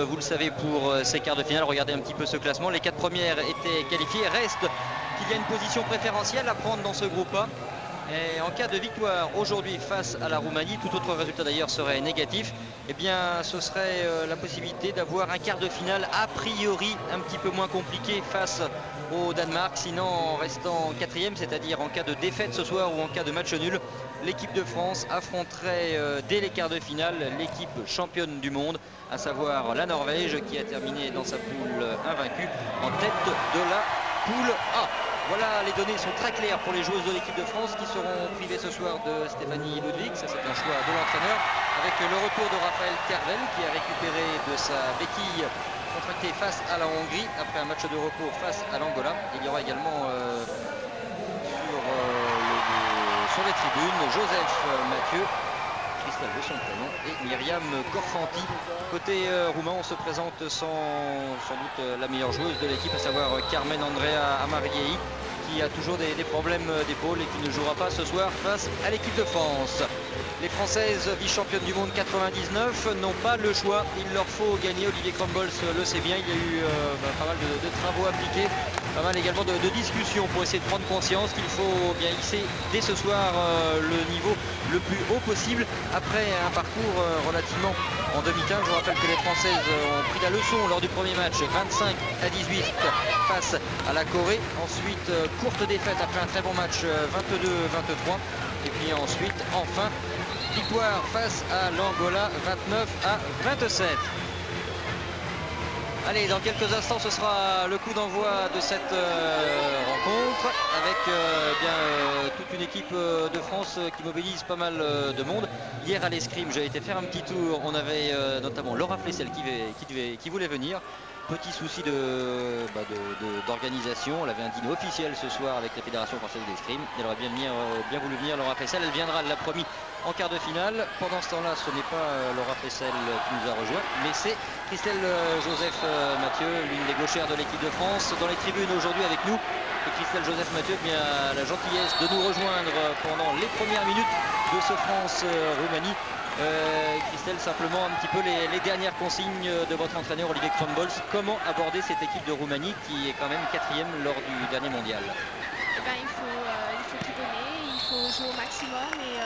vous le savez, pour ces quarts de finale. Regardez un petit peu ce classement. Les 4 premières étaient qualifiées. Reste qu'il y a une position préférentielle à prendre dans ce groupe A. Et en cas de victoire aujourd'hui face à la Roumanie, tout autre résultat d'ailleurs serait négatif, eh bien ce serait la possibilité d'avoir un quart de finale a priori un petit peu moins compliqué face au Danemark. Sinon, en restant quatrième, c'est-à-dire en cas de défaite ce soir ou en cas de match nul, l'équipe de France affronterait dès les quarts de finale l'équipe championne du monde, à savoir la Norvège, qui a terminé dans sa poule invaincue en tête de la poule A. Voilà, les données sont très claires pour les joueuses de l'équipe de France qui seront privées ce soir de Stéphanie Ludwig. Ça, c'est un choix de l'entraîneur, avec le retour de Raphaël Carvel qui a récupéré de sa béquille contractée face à la Hongrie après un match de repos face à l'Angola. Il y aura également sur les tribunes Joseph Mathieu, Christelle de son prénom, et Myriam Korfanti. Côté roumain, on se présente sans doute la meilleure joueuse de l'équipe, à savoir Carmen Andrea Amariei, qui a toujours des problèmes d'épaule et qui ne jouera pas ce soir face à l'équipe de France. Les Françaises, vice-championnes du monde 99, n'ont pas le choix. Il leur faut gagner. Olivier Crumbles le sait bien. Il y a eu pas mal de travaux appliqués, pas mal également de discussions pour essayer de prendre conscience qu'il faut bien hisser dès ce soir le niveau le plus haut possible après un parcours relativement en demi-teinte. Je vous rappelle que les Françaises ont pris la leçon lors du premier match 25-18 face à la Corée. Ensuite, courte défaite après un très bon match 22-23. Et puis ensuite, enfin, victoire face à l'Angola 29-27. Allez, dans quelques instants, ce sera le coup d'envoi de cette rencontre avec toute une équipe de France qui mobilise pas mal de monde. Hier à l'escrime, j'ai été faire un petit tour. On avait notamment Laura Flessel qui voulait venir. Petit souci d'organisation. Elle avait un dîner officiel ce soir avec la Fédération française d'escrime. Elle aurait bien voulu venir, Laura Flessel. Elle viendra, elle l'a promis, en quart de finale. Pendant ce temps-là, ce n'est pas Laura Flessel qui nous a rejoint, mais c'est Christelle Joseph Mathieu, l'une des gauchères de l'équipe de France, dans les tribunes aujourd'hui avec nous. Et Christelle Joseph Mathieu a la gentillesse de nous rejoindre pendant les premières minutes de ce France-Roumanie. Christelle, simplement un petit peu les dernières consignes de votre entraîneur Olivier Crumbles. Comment aborder cette équipe de Roumanie qui est quand même quatrième lors du dernier mondial? Il faut tout donner, il faut jouer au maximum et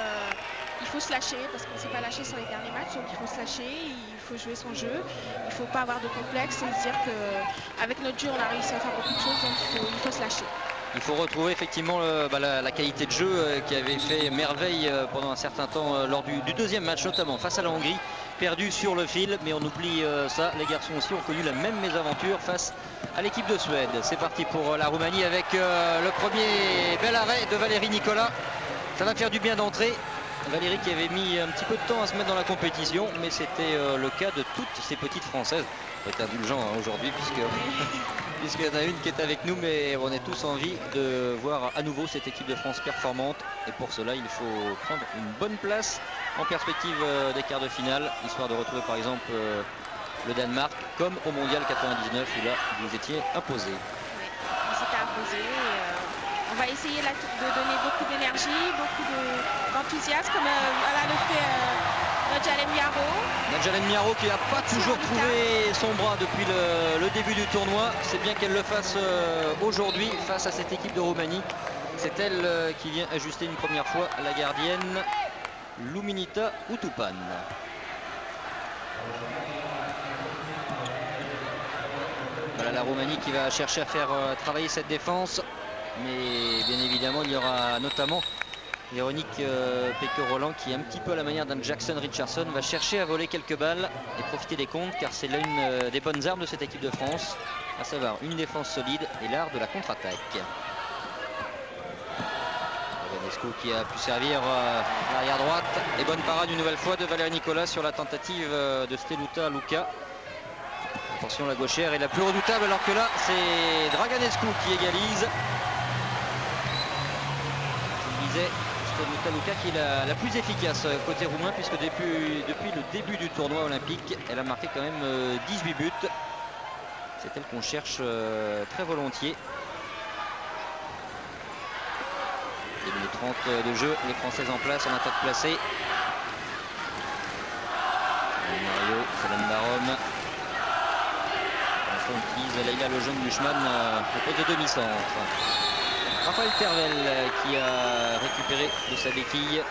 il faut se lâcher parce qu'on ne s'est pas lâché sur les derniers matchs, donc il faut se lâcher, il faut jouer son jeu, il ne faut pas avoir de complexe et se dire qu'avec notre jeu on a réussi à faire beaucoup de choses, donc il faut se lâcher. Il faut retrouver effectivement la qualité de jeu qui avait fait merveille pendant un certain temps lors du deuxième match, notamment face à la Hongrie, perdu sur le fil, mais on oublie ça. Les garçons aussi ont connu la même mésaventure face à l'équipe de Suède. C'est parti pour la Roumanie avec le premier bel arrêt de Valérie Nicolas. Ça va faire du bien d'entrer. Valérie qui avait mis un petit peu de temps à se mettre dans la compétition, mais c'était le cas de toutes ces petites Françaises. Il faut être indulgent aujourd'hui puisqu'il y en a une qui est avec nous, mais on a tous envie de voir à nouveau cette équipe de France performante. Et pour cela, il faut prendre une bonne place en perspective des quarts de finale, histoire de retrouver par exemple le Danemark, comme au Mondial 99, où là, vous étiez imposé. Oui, on s'était imposé. On va essayer de donner beaucoup d'énergie, beaucoup d'enthousiasme, comme le fait Nadja Miaro. Nadja Miaro qui n'a pas toujours trouvé son bras depuis le début du tournoi. C'est bien qu'elle le fasse aujourd'hui face à cette équipe de Roumanie. C'est elle qui vient ajuster une première fois la gardienne Luminita Utupan. Voilà la Roumanie qui va chercher à faire travailler cette défense. Mais bien évidemment, il y aura notamment Véronique Péqueux-Roland qui, un petit peu à la manière d'un Jackson Richardson, va chercher à voler quelques balles et profiter des comptes, car c'est l'une des bonnes armes de cette équipe de France, à savoir une défense solide et l'art de la contre-attaque. Vanesco qui a pu servir l'arrière droite. Et bonne parade une nouvelle fois de Valérie Nicolas sur la tentative de Steluta Luca. Attention, la gauchère est la plus redoutable, alors que là c'est Draganescu qui égalise. Steluta Luca qui est la plus efficace côté roumain, puisque depuis le début du tournoi olympique, elle a marqué quand même 18 buts. C'est elle qu'on cherche très volontiers. 2 minutes 30 de jeu, les Françaises en place, en attaque placée. Mario, Céline Barom, Leïla Lejeune-Buchmann au poste de demi-centre. Raphaël Tervel qui a récupéré de sa béquille.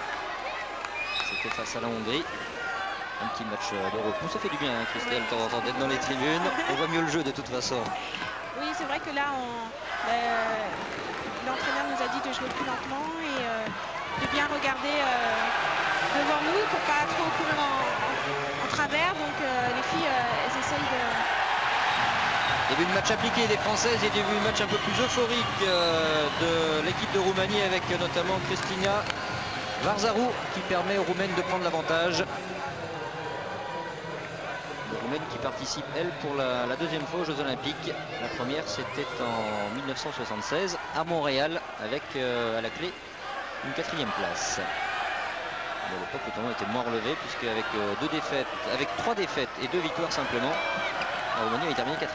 C'était face à la Hongrie. Un petit match de repos, ça fait du bien, hein, Christelle, de temps en temps d'être dans les tribunes. On voit mieux le jeu de toute façon. Oui, c'est vrai que là, l'entraîneur nous a dit de jouer plus lentement et de bien regarder devant nous pour pas trop courir en travers. Donc les filles, elles essayent de... Début de match appliqué des Françaises et début de match un peu plus euphorique de l'équipe de Roumanie avec notamment Cristina Varzaru qui permet aux Roumaines de prendre l'avantage. Les Roumaines qui participent, elles, pour la deuxième fois aux Jeux Olympiques. La première, c'était en 1976 à Montréal avec à la clé une 4e place. Bon, l'époque, le tournoi était moins relevé puisque avec 3 défaites et 2 victoires simplement, la Roumanie a terminé 4e.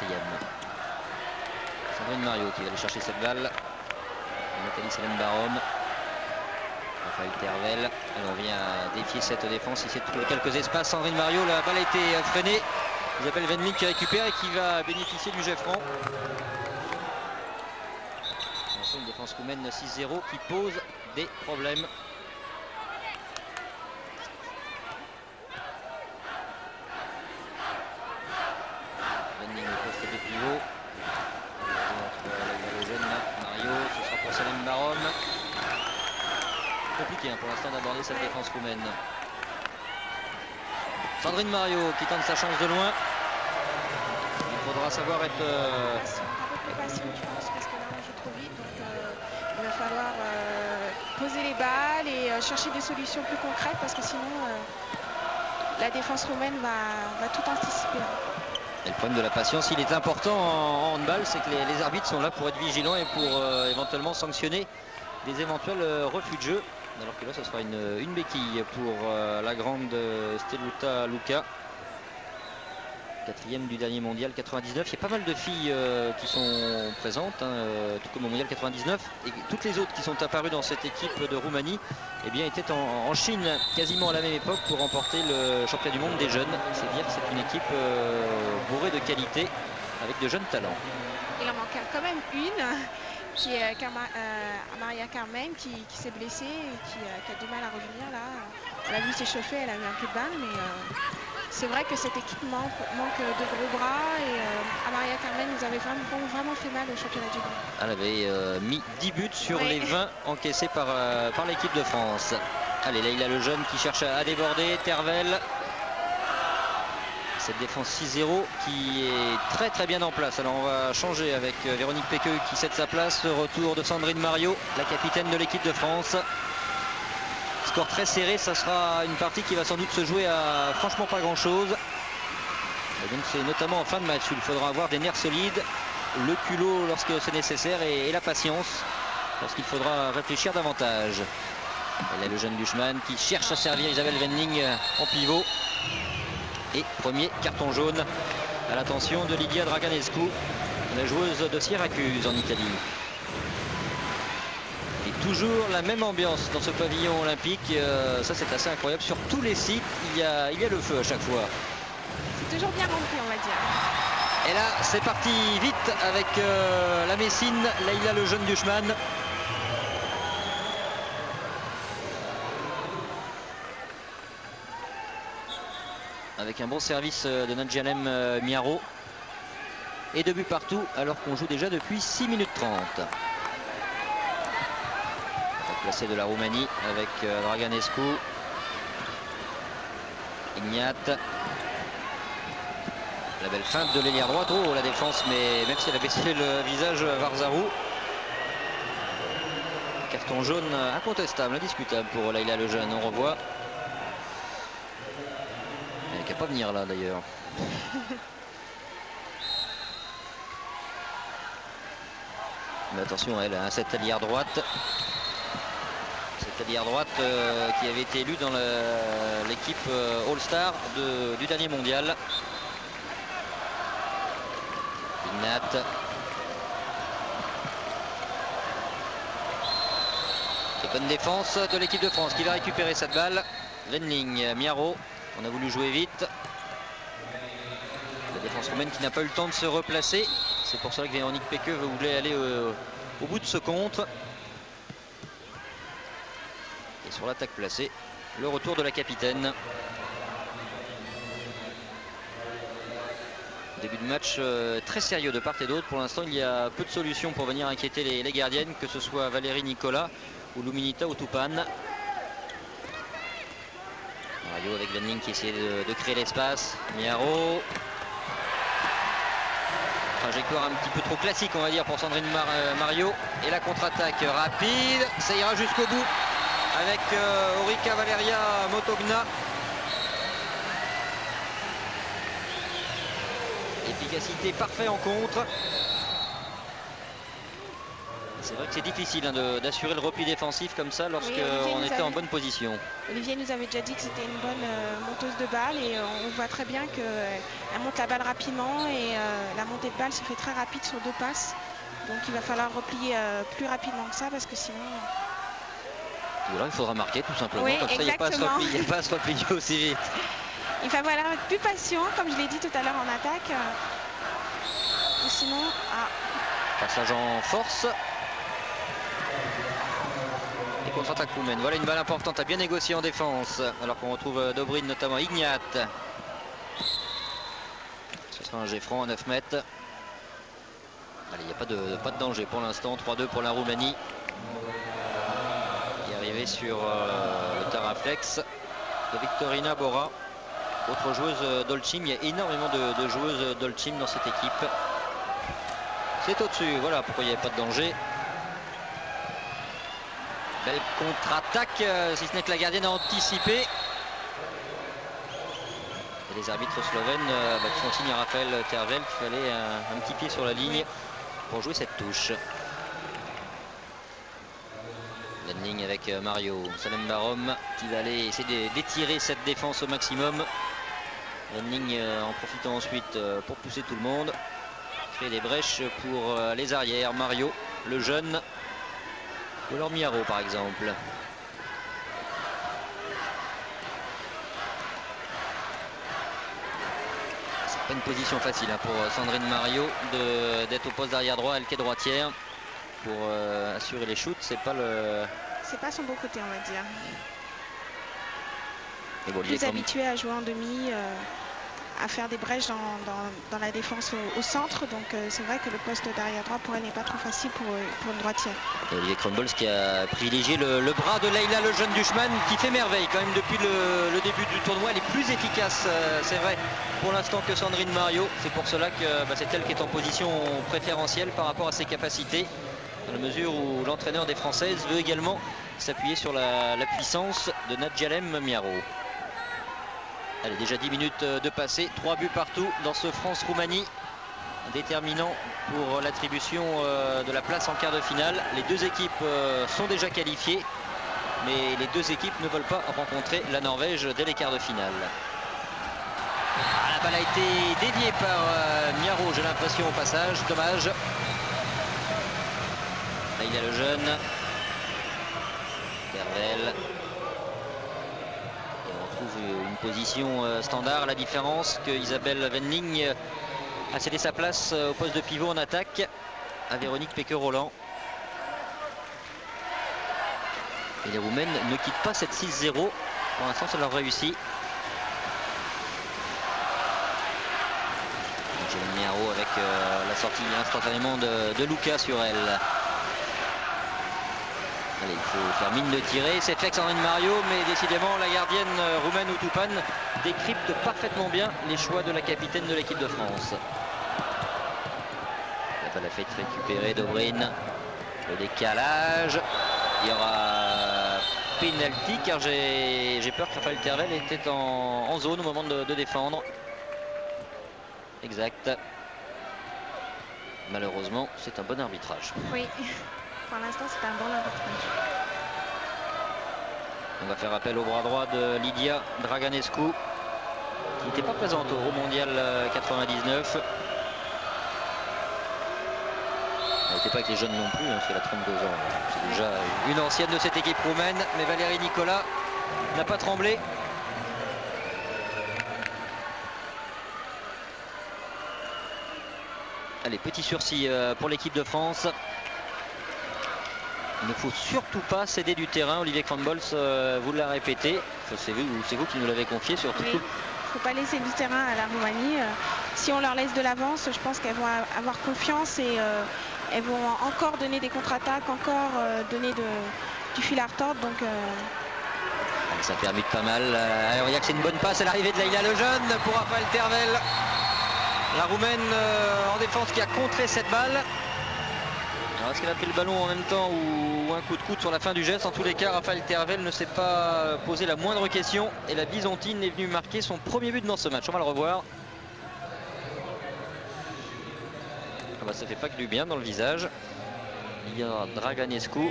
Sandrine Mario qui va aller chercher cette balle. Nathalie Selem-Barom. Raphaël Tervel. On vient défier cette défense, essayer de trouver quelques espaces. Sandrine Mario, la balle a été freinée. Isabelle Wendling qui récupère et qui va bénéficier du jet franc. C'est une défense roumaine 6-0 qui pose des problèmes. Wendling au poste de pivot. Entre le jeune Mario, ce sera pour Selem-Barom. Compliqué pour l'instant d'aborder cette défense roumaine. Sandrine Mario qui tente sa chance de loin. Il faudra savoir être un peu plus patient, je pense, parce que là on joue trop vite. Donc il va falloir poser les balles et chercher des solutions plus concrètes parce que sinon la défense roumaine va tout anticiper. Et le problème de la patience, il est important en handball, c'est que les arbitres sont là pour être vigilants et pour éventuellement sanctionner des éventuels refus de jeu. Alors que là, ce sera une béquille pour la grande Steluta Luca. 4e du dernier mondial 99. Il y a pas mal de filles qui sont présentes, hein, tout comme au mondial 99. Et toutes les autres qui sont apparues dans cette équipe de Roumanie eh bien, étaient en Chine quasiment à la même époque pour remporter le championnat du monde des jeunes. C'est dire que c'est une équipe bourrée de qualité avec de jeunes talents. Il en manque quand même une. Qui est Maria Carmen qui s'est blessée et qui a du mal à revenir là. On l'a vu s'échauffer, elle a eu un peu de balle, mais c'est vrai que cette équipe manque de gros bras et Maria Carmen nous avait vraiment fait mal au championnat du monde. Elle avait mis 10 buts sur les 20 encaissés par l'équipe de France. Allez, Leïla Lejeune qui cherche à déborder, Tervel. Cette défense 6-0 qui est très bien en place. Alors on va changer avec Véronique Péqueux qui cède sa place. Retour de Sandrine Mario, la capitaine de l'équipe de France. Score très serré, ça sera une partie qui va sans doute se jouer à franchement pas grand chose. Et donc c'est notamment en fin de match où il faudra avoir des nerfs solides, le culot lorsque c'est nécessaire et la patience lorsqu'il faudra réfléchir davantage. Et là le jeune Buchmann qui cherche à servir Isabelle Wendling en pivot. Et premier carton jaune à l'attention de Lidia Draganescu, la joueuse de Syracuse en Italie. Et toujours la même ambiance dans ce pavillon olympique, ça c'est assez incroyable. Sur tous les sites, il y a le feu à chaque fois. C'est toujours bien rempli, on va dire. Et là, c'est parti vite avec la Messine, Leïla Lejeune-Buchmann. Avec un bon service de Nadjalem Miaro. Et 2 buts partout alors qu'on joue déjà depuis 6 minutes 30. Placé de la Roumanie avec Draganescu. Ignat. La belle feinte de l'ailière droite. Oh la défense, mais même si elle a baissé le visage Varzaru. Carton jaune incontestable, indiscutable pour Leïla Lejeune. On revoit. Elle n'a qu'à pas venir là d'ailleurs. Mais attention, elle a cette allière droite. Cette allière droite qui avait été élue dans l'équipe All-Star du dernier mondial. Ignat. Et bonne défense de l'équipe de France qui va récupérer cette balle. Wendling, Miaro. On a voulu jouer vite. La défense roumaine qui n'a pas eu le temps de se replacer. C'est pour cela que Véronique Péqueux voulait aller au bout de ce contre. Et sur l'attaque placée, le retour de la capitaine. Début de match très sérieux de part et d'autre. Pour l'instant, il y a peu de solutions pour venir inquiéter les gardiennes, que ce soit Valérie Nicolas ou Luminita ou Toupane. Mario avec Venling qui essaie de créer l'espace. Miaro. Trajectoire un petit peu trop classique, on va dire, pour Sandrine Mario. Et la contre-attaque rapide. Ça ira jusqu'au bout avec Orica Valeria Motogna. Efficacité parfaite en contre. C'est vrai que c'est difficile d'assurer le repli défensif comme ça lorsque on était en bonne position. Olivier nous avait déjà dit que c'était une bonne monteuse de balle et on voit très bien qu'elle monte la balle rapidement et la montée de balle se fait très rapide sur 2 passes. Donc il va falloir replier plus rapidement que ça parce que sinon... Ou alors il faudra marquer tout simplement, oui, comme ça il n'y a pas à se replier aussi vite. Il va falloir être plus patient, comme je l'ai dit tout à l'heure en attaque. Ou sinon... Passage en force. Et contre-attaque roumaine. Voilà une balle importante à bien négocier en défense. Alors qu'on retrouve Dobrin, notamment Ignat. Ce sera un jet franc à 9 mètres. Allez, il n'y a pas de danger pour l'instant. 3-2 pour la Roumanie. Qui est arrivée sur le Taraflex de Victorina Bora. Autre joueuse d'Olchim. Il y a énormément de joueuses d'Olchim dans cette équipe. C'est au-dessus. Voilà pourquoi il n'y avait pas de danger. Belle contre-attaque, si ce n'est que la gardienne a anticipé. Et les arbitres slovènes qui font signe à Raphaël Tervel qu'il fallait un petit pied sur la ligne pour jouer cette touche. Landing avec Mario. Salem Barom qui va aller essayer d'étirer cette défense au maximum. Landing en profitant ensuite pour pousser tout le monde. Créer des brèches pour les arrières. Mario, le jeune. Ou alors Miaro par exemple. C'est pas une position facile pour Sandrine Mario d'être au poste d'arrière droit, elle qui est droitière. Pour assurer les shoots, c'est pas son beau côté, on va dire. Et bon, plus habitué à jouer en demi, à faire des brèches dans la défense au centre, donc c'est vrai que le poste d'arrière droit pour elle n'est pas trop facile pour une droitière. Et Olivier Crumbles qui a privilégié le bras de Leila Lejeune Duchman qui fait merveille quand même depuis le début du tournoi. Elle est plus efficace, c'est vrai, pour l'instant que Sandrine Mario. C'est pour cela que c'est elle qui est en position préférentielle par rapport à ses capacités, dans la mesure où l'entraîneur des Françaises veut également s'appuyer sur la puissance de Nadjalem Miaro. Allez, déjà 10 minutes de passé, 3 buts partout dans ce France-Roumanie, déterminant pour l'attribution de la place en quart de finale. Les deux équipes sont déjà qualifiées, mais les deux équipes ne veulent pas rencontrer la Norvège dès les quarts de finale. La balle a été déviée par Miaro, j'ai l'impression, au passage, dommage. Là, il y a le jeune Tervel. Une position standard, la différence que Isabelle Venling a cédé sa place au poste de pivot en attaque à Véronique Péqueux-Roland. Et les Roumaines ne quittent pas cette 6-0. Pour l'instant, ça leur réussit. Angela Miaro avec la sortie instantanément de Luca sur elle. Allez, il faut faire mine de tirer. C'est fait Sandrine Mario, mais décidément la gardienne roumaine ou Toupane décrypte parfaitement bien les choix de la capitaine de l'équipe de France. La balle a fait récupérer Dobrin. Le décalage. Il y aura penalty car j'ai peur que Raphaël Tervel était en zone au moment de défendre. Exact. Malheureusement, c'est un bon arbitrage. Oui. Pour l'instant, c'est un bon arbitrage. On va faire appel au bras droit de Lydia Draganescu, qui n'était pas présente au Mondial 99. Elle n'était pas avec les jeunes non plus, parce qu'elle a 32 ans. C'est déjà une ancienne de cette équipe roumaine, mais Valérie Nicolas n'a pas tremblé. Allez, petit sursis pour l'équipe de France. Il ne faut surtout pas céder du terrain. Olivier Krambols vous l'a répété. C'est vous qui nous l'avez confié surtout. Oui. Il ne faut pas laisser du terrain à la Roumanie. Si on leur laisse de l'avance, je pense qu'elles vont avoir confiance et elles vont encore donner des contre-attaques, encore donner du fil à retordre. Donc, ça permute pas mal. On voit que c'est une bonne passe à l'arrivée de Laïla Lejeune pour Raphaël Tervel. La Roumaine en défense qui a contré cette balle. Est-ce qu'elle a pris le ballon en même temps ou un coup de coude sur la fin du geste? En tous les cas, Raphaël Tervel ne s'est pas posé la moindre question et la Byzantine est venue marquer son premier but dans ce match. On va le revoir. Ah bah, ça fait pas que du bien dans le visage. Il y a Draganescu.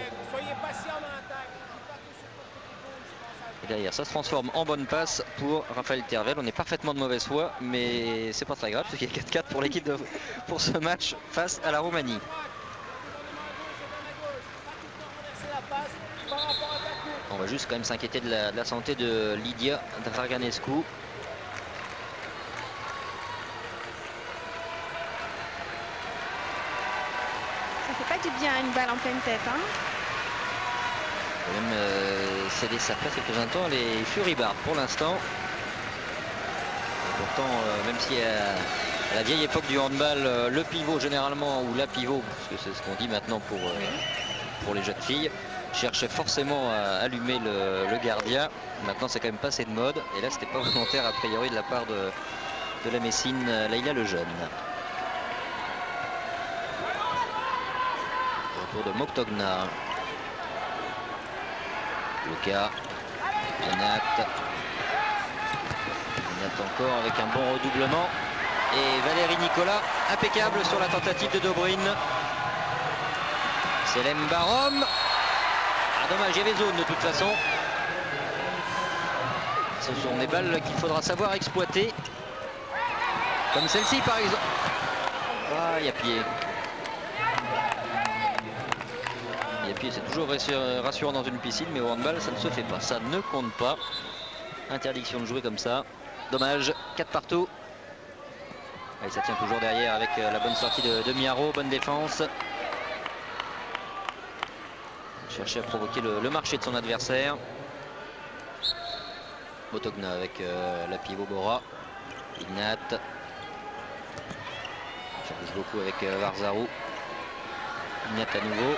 Et derrière, ça se transforme en bonne passe pour Raphaël Tervel. On est parfaitement de mauvaise foi, mais c'est pas très grave parce qu'il y a 4-4 pour l'équipe pour ce match face à la Roumanie. On va juste quand même s'inquiéter de la santé de Lydia Draganescu. Ça fait pas du bien une balle en pleine tête. Hein. Il faut même céder sa place quelques instants. Elle est furibarde pour l'instant. Pourtant, même si à la vieille époque du handball, le pivot généralement, ou la pivot, parce que c'est ce qu'on dit maintenant pour les jeunes filles, cherchait forcément à allumer le gardien. Maintenant, c'est quand même passé de mode. Et là, c'était pas volontaire a priori de la part de la Messine, Laïla Lejeune. Retour de Moktogna. Luka. Inat encore avec un bon redoublement. Et Valérie Nicolas, impeccable sur la tentative de Dobrin. Selem Barom. Dommage, il y avait zone de toute façon. Ce sont des balles qu'il faudra savoir exploiter. Comme celle-ci par exemple. Ah, il y a pied. Il y a pied, c'est toujours rassurant dans une piscine, mais au handball, ça ne se fait pas. Ça ne compte pas. Interdiction de jouer comme ça. Dommage, 4 partout. Et ça tient toujours derrière avec la bonne sortie de Miaro, bonne défense. Chercher à provoquer le marché de son adversaire. Moktogna avec la pivot Bora. Ignat. Ça bouge beaucoup avec Varzarou. Ignat à nouveau.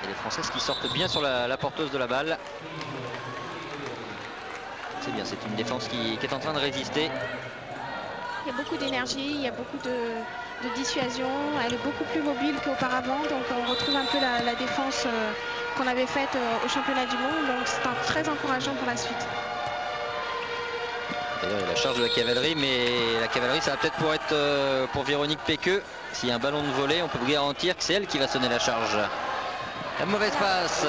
Et les Françaises qui sortent bien sur la porteuse de la balle. C'est bien, c'est une défense qui est en train de résister. Il y a beaucoup d'énergie, il y a beaucoup de dissuasion. Elle est beaucoup plus mobile qu'auparavant. Donc on retrouve un peu la défense qu'on avait faite au championnat du monde. Donc c'est très encourageant pour la suite. D'ailleurs, il y a la charge de la cavalerie, mais la cavalerie, ça va peut-être pour être pour Véronique Péqueux. S'il y a un ballon de volée, on peut vous garantir que c'est elle qui va sonner la charge. La mauvaise passe.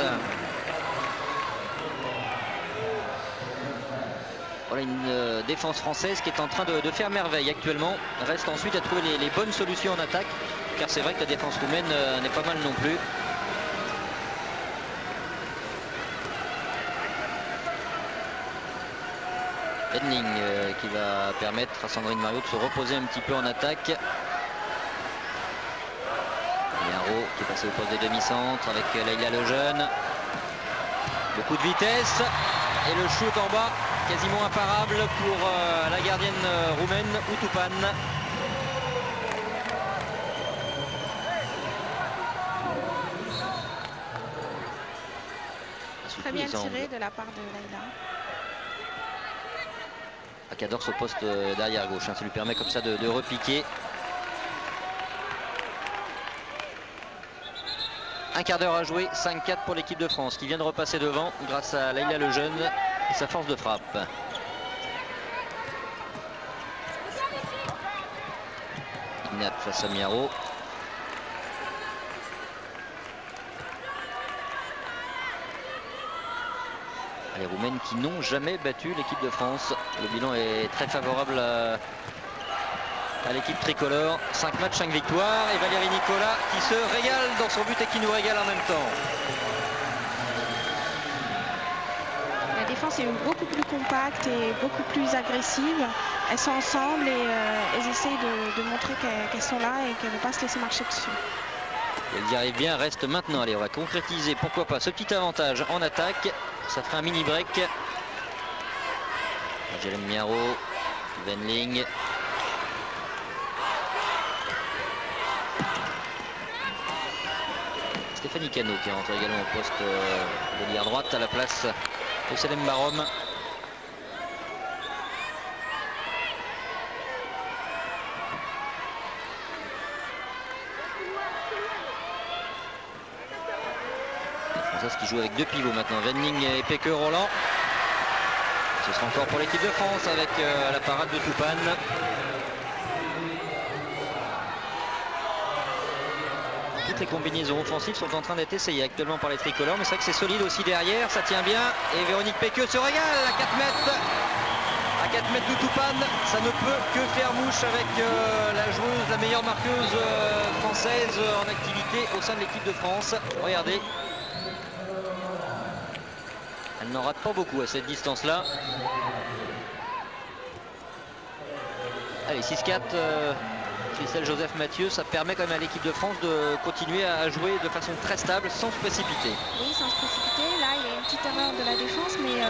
Voilà une défense française qui est en train de faire merveille actuellement. Reste ensuite à trouver les bonnes solutions en attaque, car c'est vrai que la défense roumaine n'est pas mal non plus. Henning qui va permettre à Sandrine Mario de se reposer un petit peu en attaque. Miaro qui est passé au poste de demi-centre avec Laïla Lejeune. Beaucoup de vitesse et le shoot en bas quasiment imparable pour la gardienne roumaine Utupan. Très bien tiré de la part de Laïla. Qui adore ce poste derrière gauche, hein. Ça lui permet comme ça de repiquer. Un quart d'heure à jouer, 5-4 pour l'équipe de France qui vient de repasser devant grâce à Laïla Lejeune et sa force de frappe. Ignat face à Miaro. Les Roumaines qui n'ont jamais battu l'équipe de France. Le bilan est très favorable à l'équipe tricolore. 5 matchs, 5 victoires. Et Valérie Nicolas qui se régale dans son but et qui nous régale en même temps. France est beaucoup plus compacte et beaucoup plus agressive. Elles sont ensemble et elles essayent de montrer qu'elles sont là et qu'elles ne vont pas se laisser marcher dessus. Elles y arrivent bien, reste maintenant. Allez, on va concrétiser, pourquoi pas, ce petit avantage en attaque. Ça fera un mini break. Jérémy Miaro, Wendling. Stéphanie Cano qui rentre également au poste de l'ailière droite à la place de Selem Barom. Ce qui joue avec deux pivots maintenant, Wendling et Peke Roland. Ce sera encore pour l'équipe de France avec la parade de Toupane. Toutes les combinaisons offensives sont en train d'être essayées actuellement par les tricolores, mais c'est vrai que c'est solide aussi derrière, ça tient bien. Et Véronique Peke se régale à 4 mètres. À 4 mètres de Toupane, ça ne peut que faire mouche avec la joueuse, la meilleure marqueuse française en activité au sein de l'équipe de France. Regardez. Elle n'en rate pas beaucoup à cette distance-là. Allez, 6-4, Christelle Joseph Mathieu, ça permet quand même à l'équipe de France de continuer à jouer de façon très stable, sans se précipiter. Oui, sans se précipiter. Là, il y a une petite erreur de la défense, mais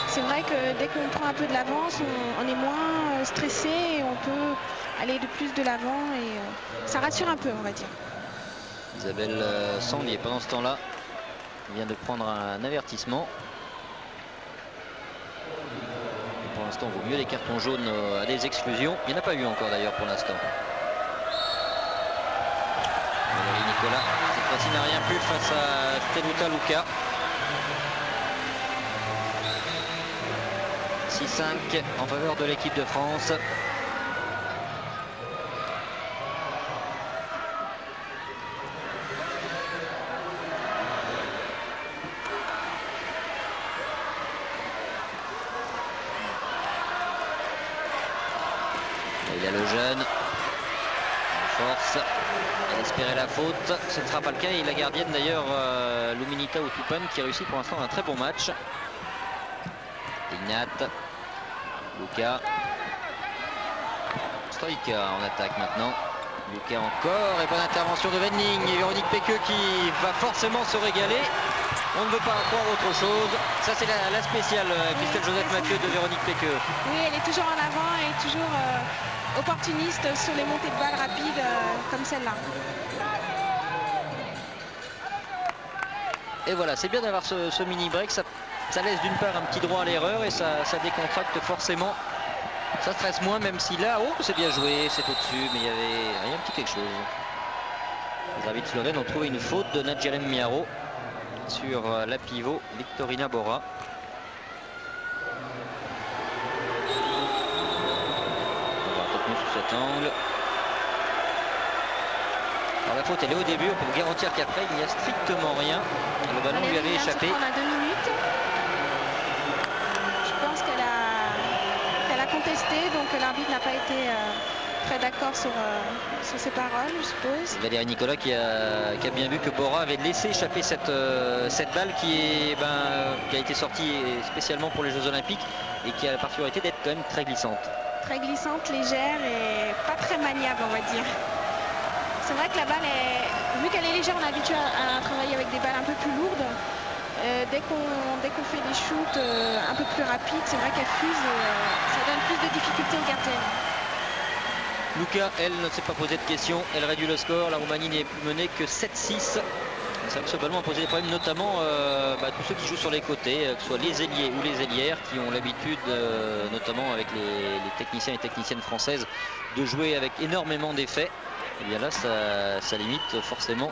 c'est vrai que dès qu'on prend un peu de l'avance, on est moins stressé et on peut aller de plus de l'avant et ça rassure un peu, on va dire. Isabelle Sandier, pendant ce temps-là, vient de prendre un avertissement. Pour l'instant, il vaut mieux les cartons jaunes à des exclusions. Il n'y en a pas eu encore d'ailleurs pour l'instant. Valérie Nicolas, cette fois-ci, n'a rien pu face à Steluta Luca. 6-5 en faveur de l'équipe de France. Il y a le jeune, force, elle espérait la faute, ce ne sera pas le cas. Et la gardienne d'ailleurs, Luminita Toupane, qui réussit pour l'instant un très bon match. Ignat, Luca, Stoïka en attaque maintenant. Luca encore, et bonne intervention de Wendling et Véronique Peke qui va forcément se régaler. On ne veut pas croire autre chose. Ça c'est la spéciale, Christelle Joseph Mathieu de Véronique Peke. Oui, elle est toujours en avant et toujours opportuniste sur les montées de balles rapides comme celle-là. Et voilà, c'est bien d'avoir ce mini break. Ça laisse d'une part un petit droit à l'erreur et ça décontracte forcément. Ça stresse moins, même si là, oh, c'est bien joué, c'est au-dessus, mais il y avait un petit quelque chose. Les arbitres slovènes ont trouvé une faute de Nadjelem Miaro sur la pivot Victorina Bora. On va voir peut-être mieux sous cet angle. Alors la faute elle est au début, on peut vous garantir qu'après il n'y a strictement rien. Le ballon lui avait échappé. On a 2 minutes. Je pense qu'elle a contesté, donc l'arbitre n'a pas été très d'accord sur ses paroles, je suppose. Valérie Nicolas qui a bien vu que Bora avait laissé échapper cette balle qui a été sortie spécialement pour les Jeux Olympiques et qui a la particularité d'être quand même très glissante. Très glissante, légère et pas très maniable, on va dire. C'est vrai que la balle, vu qu'elle est légère, on est habitué à travailler avec des balles un peu plus lourdes. Dès qu'on fait des shoots un peu plus rapides, c'est vrai qu'elle fuse et ça donne plus de difficultés aux gardiennes. Luca, elle, ne s'est pas posé de questions. Elle réduit le score. La Roumanie n'est plus menée que 7-6. C'est vrai que ce ballon a posé des problèmes, notamment tous ceux qui jouent sur les côtés, que ce soit les ailiers ou les ailières, qui ont l'habitude, notamment avec les techniciens et techniciennes françaises, de jouer avec énormément d'effets. Et bien là, ça limite forcément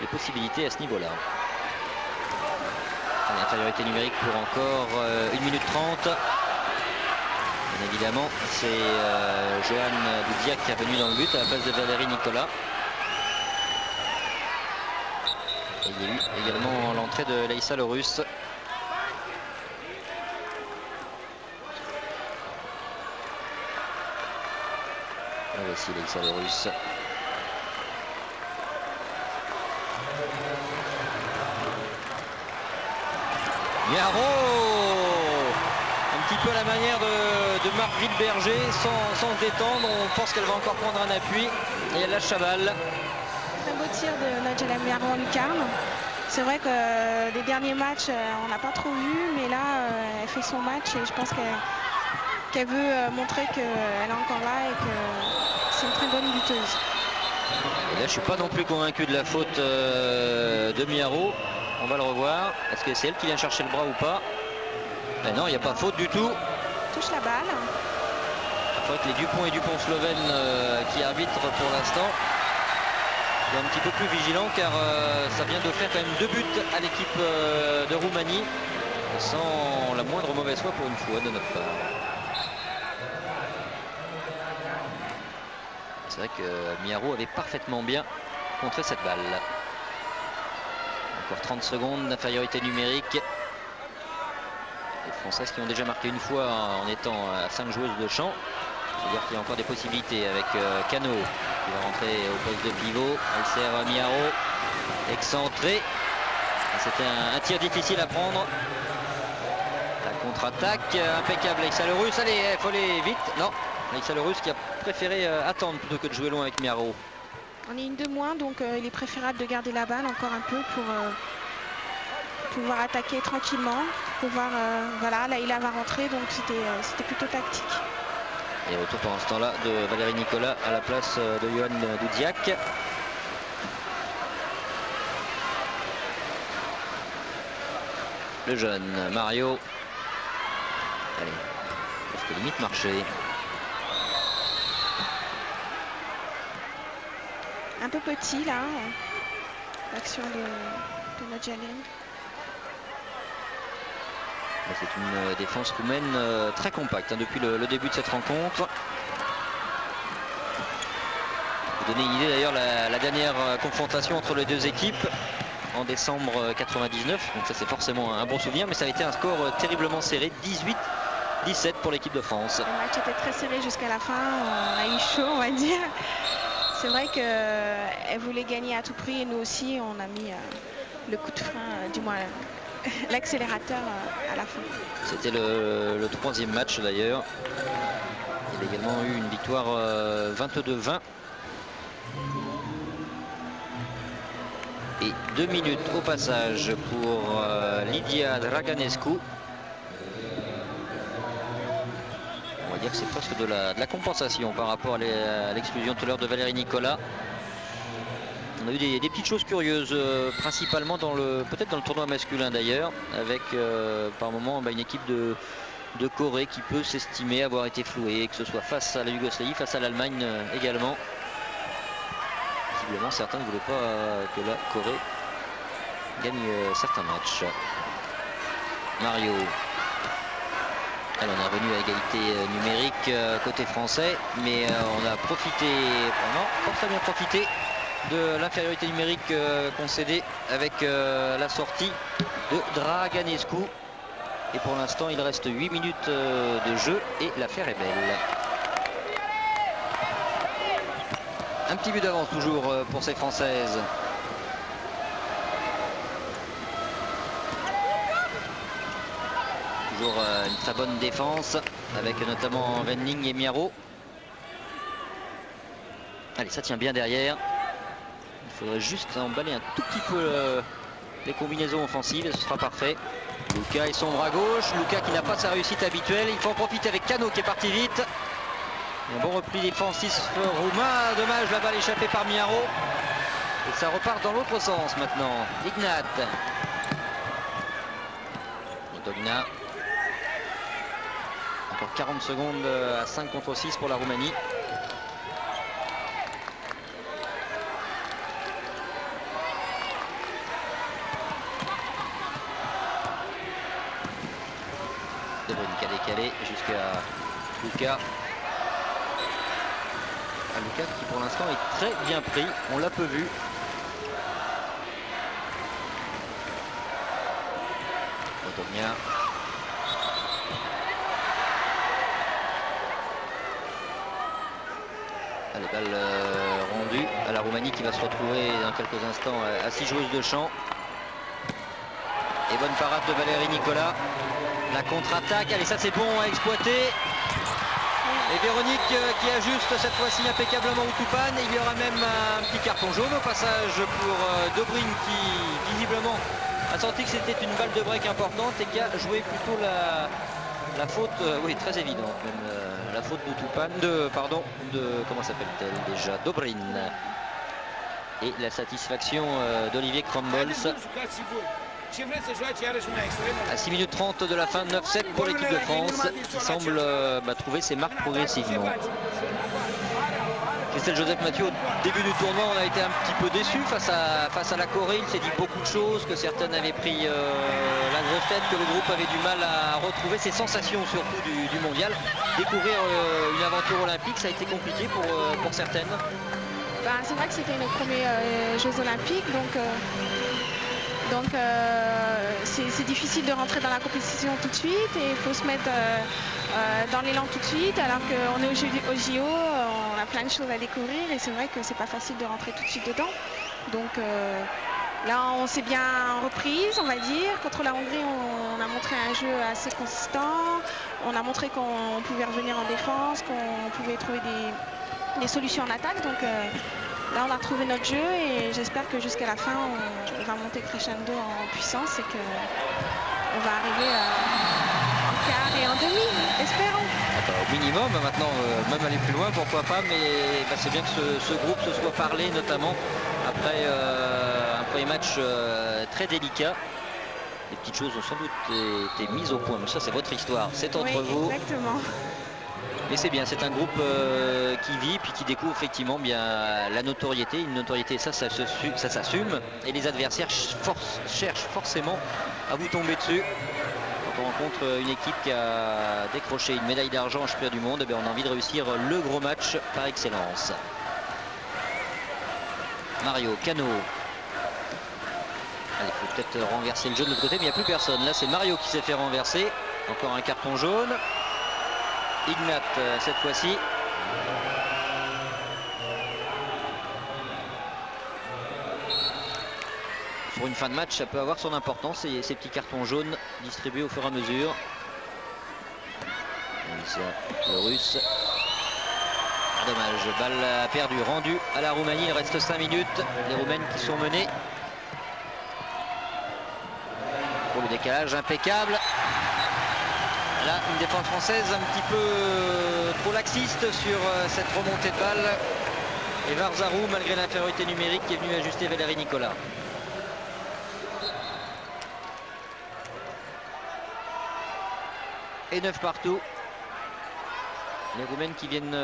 les possibilités à ce niveau-là. L'infériorité numérique pour encore 1 minute 30. Bien évidemment, c'est Johan Doudiac qui est venu dans le but à la place de Valérie Nicolas. Et il y a eu également l'entrée de Leïssa Lorus. Là voici Leïssa Lorus. Miaro peu à la manière de Marguerite Berger, sans se détendre. On pense qu'elle va encore prendre un appui et elle lâche sa balle. Très beau tir de Nadja Miaro en lucarne. C'est vrai que les derniers matchs, on n'a pas trop vu, mais là, elle fait son match et je pense qu'elle veut montrer qu'elle est encore là et que c'est une très bonne buteuse. Et là, je suis pas non plus convaincu de la faute de Miaro. On va le revoir. Est-ce que c'est elle qui vient chercher le bras ou pas? Ben non, il n'y a pas faute du tout. Touche la balle. Je crois que les Dupont et Dupont slovènes qui arbitrent pour l'instant sont un petit peu plus vigilants car ça vient de faire quand même 2 buts à l'équipe de Roumanie sans la moindre mauvaise foi pour une fois de notre part. C'est vrai que Miaro avait parfaitement bien contré cette balle. Encore 30 secondes d'infériorité numérique. Les Françaises qui ont déjà marqué une fois en étant à 5 joueuses de champ. C'est-à-dire qu'il y a encore des possibilités avec Cano qui va rentrer au poste de pivot. Elle sert Miaro, excentré. C'était un tir difficile à prendre. La contre-attaque, impeccable Leïssa Lerus. Allez, il faut aller vite. Non, Leïssa Lerus qui a préféré attendre plutôt que de jouer loin avec Miaro. On est une de moins, donc il est préférable de garder la balle encore un peu pour pouvoir attaquer tranquillement. Voilà, Leïla va rentrer, donc c'était plutôt tactique. Et retour pendant ce temps-là de Valérie Nicolas à la place de Johan Doudiac. Le jeune Mario. Allez, presque limite marché. Un peu petit là, l'action de Nadja Lind. C'est une défense roumaine très compacte depuis le début de cette rencontre. Pour vous donner une idée d'ailleurs, la dernière confrontation entre les deux équipes en décembre 99, donc ça c'est forcément un bon souvenir, mais ça a été un score terriblement serré, 18-17 pour l'équipe de France. Le match était très serré jusqu'à la fin, on a eu chaud on va dire. C'est vrai qu'elle voulait gagner à tout prix et nous aussi on a mis le coup de frein, du moins l'accélérateur à la fin. C'était le 3e match d'ailleurs. Il y a également eu une victoire 22-20. Et 2 minutes au passage pour Lidia Draganescu. On va dire que c'est presque de la compensation par rapport à l'exclusion tout à l'heure de Valérie Nicolas. On a eu des petites choses curieuses, principalement peut-être dans le tournoi masculin d'ailleurs, avec par moment une équipe de Corée qui peut s'estimer avoir été flouée, que ce soit face à la Yougoslavie, face à l'Allemagne également. Visiblement certains ne voulaient pas que la Corée gagne certains matchs. Mario. Elle en est revenue à égalité numérique côté français, mais on a profité, vraiment, fort bien profité de l'infériorité numérique concédée avec la sortie de Draganescu. Et pour l'instant, il reste 8 minutes de jeu et l'affaire est belle. Un petit but d'avance toujours pour ces Françaises. Toujours une très bonne défense avec notamment Venling et Miaro. Allez, ça tient bien derrière. Il faudrait juste emballer un tout petit peu les combinaisons offensives et ce sera parfait. Luka et son bras gauche. Luka qui n'a pas sa réussite habituelle. Il faut en profiter avec Cano qui est parti vite. Et un bon repli défensif roumain. Dommage, la balle échappée par Miaro. Et ça repart dans l'autre sens maintenant. Ignat. Dogna. Encore 40 secondes à 5 contre 6 pour la Roumanie. Debrenica décalé jusqu'à Luka. Luka qui pour l'instant est très bien pris, on l'a peu vu. Dogna. Allez, balle rendue à la Roumanie qui va se retrouver dans quelques instants à 6 joueuses de champ. Et bonne parade de Valérie Nicolas. La contre-attaque, allez, ça c'est bon à exploiter. Et Véronique qui ajuste cette fois-ci impeccablement Outoupan. Il y aura même un petit carton jaune au passage pour Dobrin qui visiblement a senti que c'était une balle de break importante et qui a joué plutôt la faute, oui, très évidente même, la faute d'Outoupan, comment s'appelle-t-elle déjà, Dobrin. Et la satisfaction d'Olivier Crumbles. À 6 minutes 30 de la fin, 9-7 pour l'équipe de France qui semble trouver ses marques progressivement. Christelle Joseph-Mathieu, au début du tournoi, on a été un petit peu déçus face à la Corée. Il s'est dit beaucoup de choses, que certaines avaient pris la grosse tête, que le groupe avait du mal à retrouver ses sensations surtout du mondial. Découvrir une aventure olympique, ça a été compliqué pour certaines. C'est vrai que c'était nos premiers Jeux olympiques, donc c'est difficile de rentrer dans la compétition tout de suite et il faut se mettre dans l'élan tout de suite, alors qu'on est au JO, on a plein de choses à découvrir et c'est vrai que c'est pas facile de rentrer tout de suite dedans. Donc là on s'est bien reprise, on va dire. Contre la Hongrie on a montré un jeu assez consistant, on a montré qu'on pouvait revenir en défense, qu'on pouvait trouver des solutions en attaque. Donc là on a retrouvé notre jeu et j'espère que jusqu'à la fin on va monter crescendo en puissance et qu'on va arriver en quart et en demi, espérons. Au minimum, maintenant même aller plus loin, pourquoi pas, mais c'est bien que ce groupe se soit parlé, notamment après un premier match très délicat. Les petites choses ont sans doute été mises au point, mais ça c'est votre histoire, c'est entre vous. Exactement. Mais c'est bien, c'est un groupe qui vit puis qui découvre effectivement bien la notoriété. Une notoriété, ça s'assume. Et les adversaires cherchent forcément à vous tomber dessus. Quand on rencontre une équipe qui a décroché une médaille d'argent en championnat du monde, on a envie de réussir le gros match par excellence. Mario Cano. Allez, il faut peut-être renverser le jeu de l'autre côté, mais il n'y a plus personne. Là, c'est Mario qui s'est fait renverser. Encore un carton jaune. Ignat cette fois-ci. Pour une fin de match, ça peut avoir son importance, et ces petits cartons jaunes distribués au fur et à mesure. Et ça, le russe. Dommage, balle perdue, rendue à la Roumanie. Il reste 5 minutes. Les Roumaines qui sont menées. Pour le décalage impeccable. Là, une défense française un petit peu trop laxiste sur cette remontée de balle. Et Varzarou, malgré l'infériorité numérique, qui est venu ajuster Valérie Nicolas. Et 9 partout. Les Roumaines qui viennent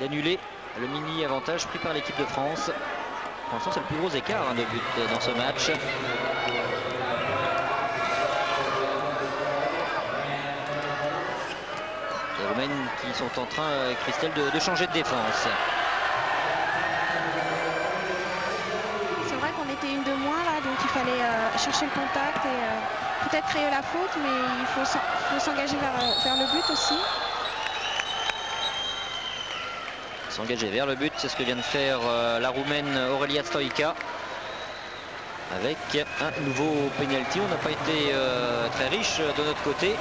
d'annuler le mini avantage pris par l'équipe de France. Pour l'instant, c'est le plus gros écart de but dans ce match. Les Roumaines qui sont en train, Christelle, de changer de défense. C'est vrai qu'on était une de moins là, donc il fallait chercher le contact et peut-être créer la faute, mais il faut s'engager vers le but aussi. S'engager vers le but, c'est ce que vient de faire la Roumaine Aurelia Stoica. Avec un nouveau penalty. On n'a pas été très riche de notre côté.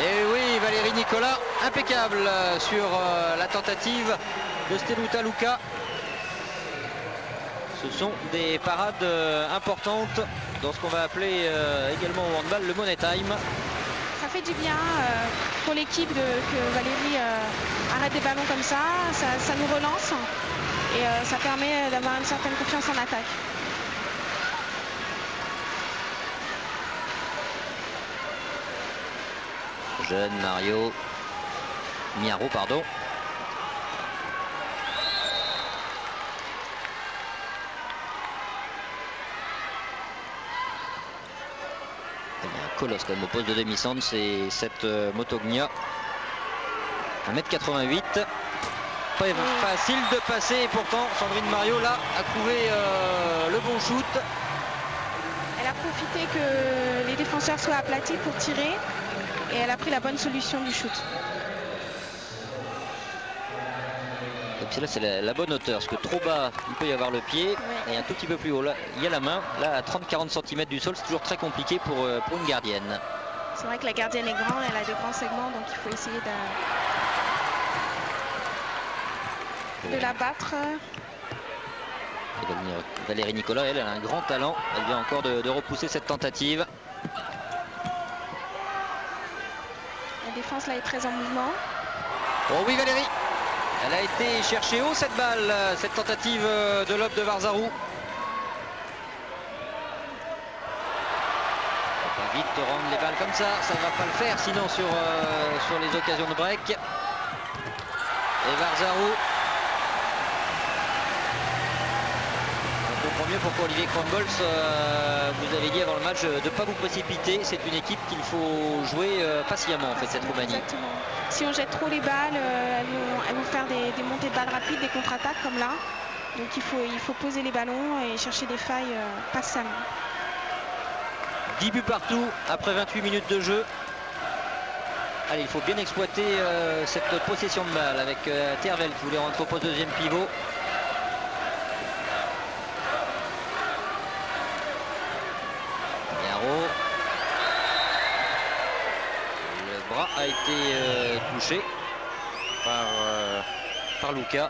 Et oui, Valérie Nicolas, impeccable sur la tentative de Steluta Luka. Ce sont des parades importantes dans ce qu'on va appeler également au handball le money time. Ça fait du bien pour l'équipe que Valérie arrête des ballons comme ça nous relance et ça permet d'avoir une certaine confiance en attaque. Jeune Miaro, pardon. Un colosse quand même au poste de demi-centre, c'est cette Motogna. 1m88. Pas facile de passer et pourtant Sandrine Mario là a trouvé le bon shoot. Elle a profité que les défenseurs soient aplatis pour tirer et elle a pris la bonne solution du shoot. puis là c'est la bonne hauteur, parce que trop bas il peut y avoir le pied, et un tout petit peu plus haut là il y a la main. Là à 30-40 cm du sol, c'est toujours très compliqué pour une gardienne. C'est vrai que la gardienne est grande, elle a de grands segments, donc il faut essayer de la battre. Et Valérie Nicolas, elle a un grand talent, elle vient encore de repousser cette tentative. La défense là est très en mouvement. Oh oui Valérie, elle a été chercher haut cette balle, cette tentative de lob de Varzarou. On va vite rendre les balles comme ça ne va pas le faire sinon sur les occasions de break. Et Varzarou. On comprend mieux pourquoi Olivier Kronbolz vous avait dit avant le match de ne pas vous précipiter. C'est une équipe qu'il faut jouer patiemment en fait, cette Roumanie. Exactement. Si on jette trop les balles, elles vont faire des montées de balles rapides, des contre-attaques comme là. Donc il faut poser les ballons et chercher des failles patiemment. 10 buts partout après 28 minutes de jeu. Allez, il faut bien exploiter cette possession de balle avec Tervel qui voulait rentrer au poste deuxième pivot. Miaro. Le bras a été touché par Luca.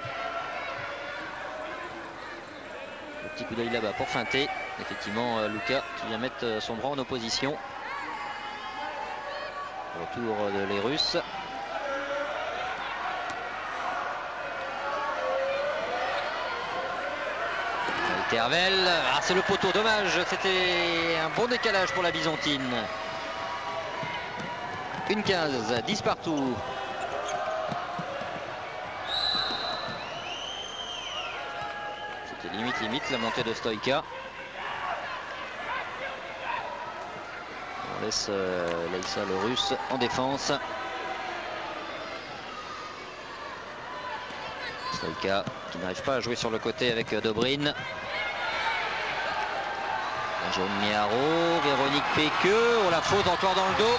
Le petit coup d'œil là-bas pour feinter. Effectivement, Luca qui vient mettre son bras en opposition. Retour de les Russes. Tervel, c'est le poteau, dommage, c'était un bon décalage pour la Byzantine. 1-15, 10 partout. C'était limite la montée de Stoïka. On laisse Leïssa le Russe en défense. Stoïka qui n'arrive pas à jouer sur le côté avec Dobrin. Jaune Miaro, Véronique Péqueux. Oh, la faute encore dans le dos.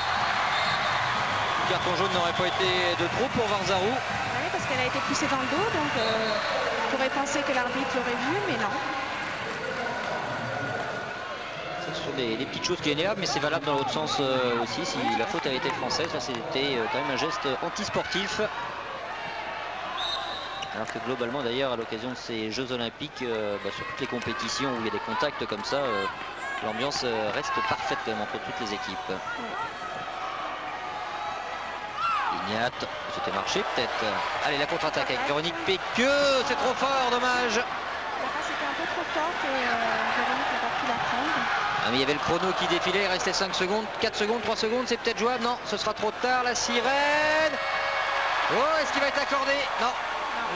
Le carton jaune n'aurait pas été de trop pour Varzarou. Oui, parce qu'elle a été poussée dans le dos, donc on pourrait penser que l'arbitre l'aurait vu, mais non. Ce sont des petites choses qui énervent, mais c'est valable dans l'autre sens aussi. Si la faute avait été française, ça c'était quand même un geste anti-sportif. Alors que globalement d'ailleurs à l'occasion de ces Jeux Olympiques, sur toutes les compétitions où il y a des contacts comme ça, l'ambiance reste parfaite quand même entre toutes les équipes. Ouais. Ignat, c'était marché peut-être. Allez, la contre-attaque avec Véronique Péqueux, c'est trop fort, dommage. La passe était un peu trop forte et Véronique n'a pas pu la prendre. Ah, mais il y avait le chrono qui défilait, il restait 5 secondes, 4 secondes, 3 secondes, c'est peut-être jouable. Non, ce sera trop tard, la sirène. Oh, est-ce qu'il va être accordé? Non.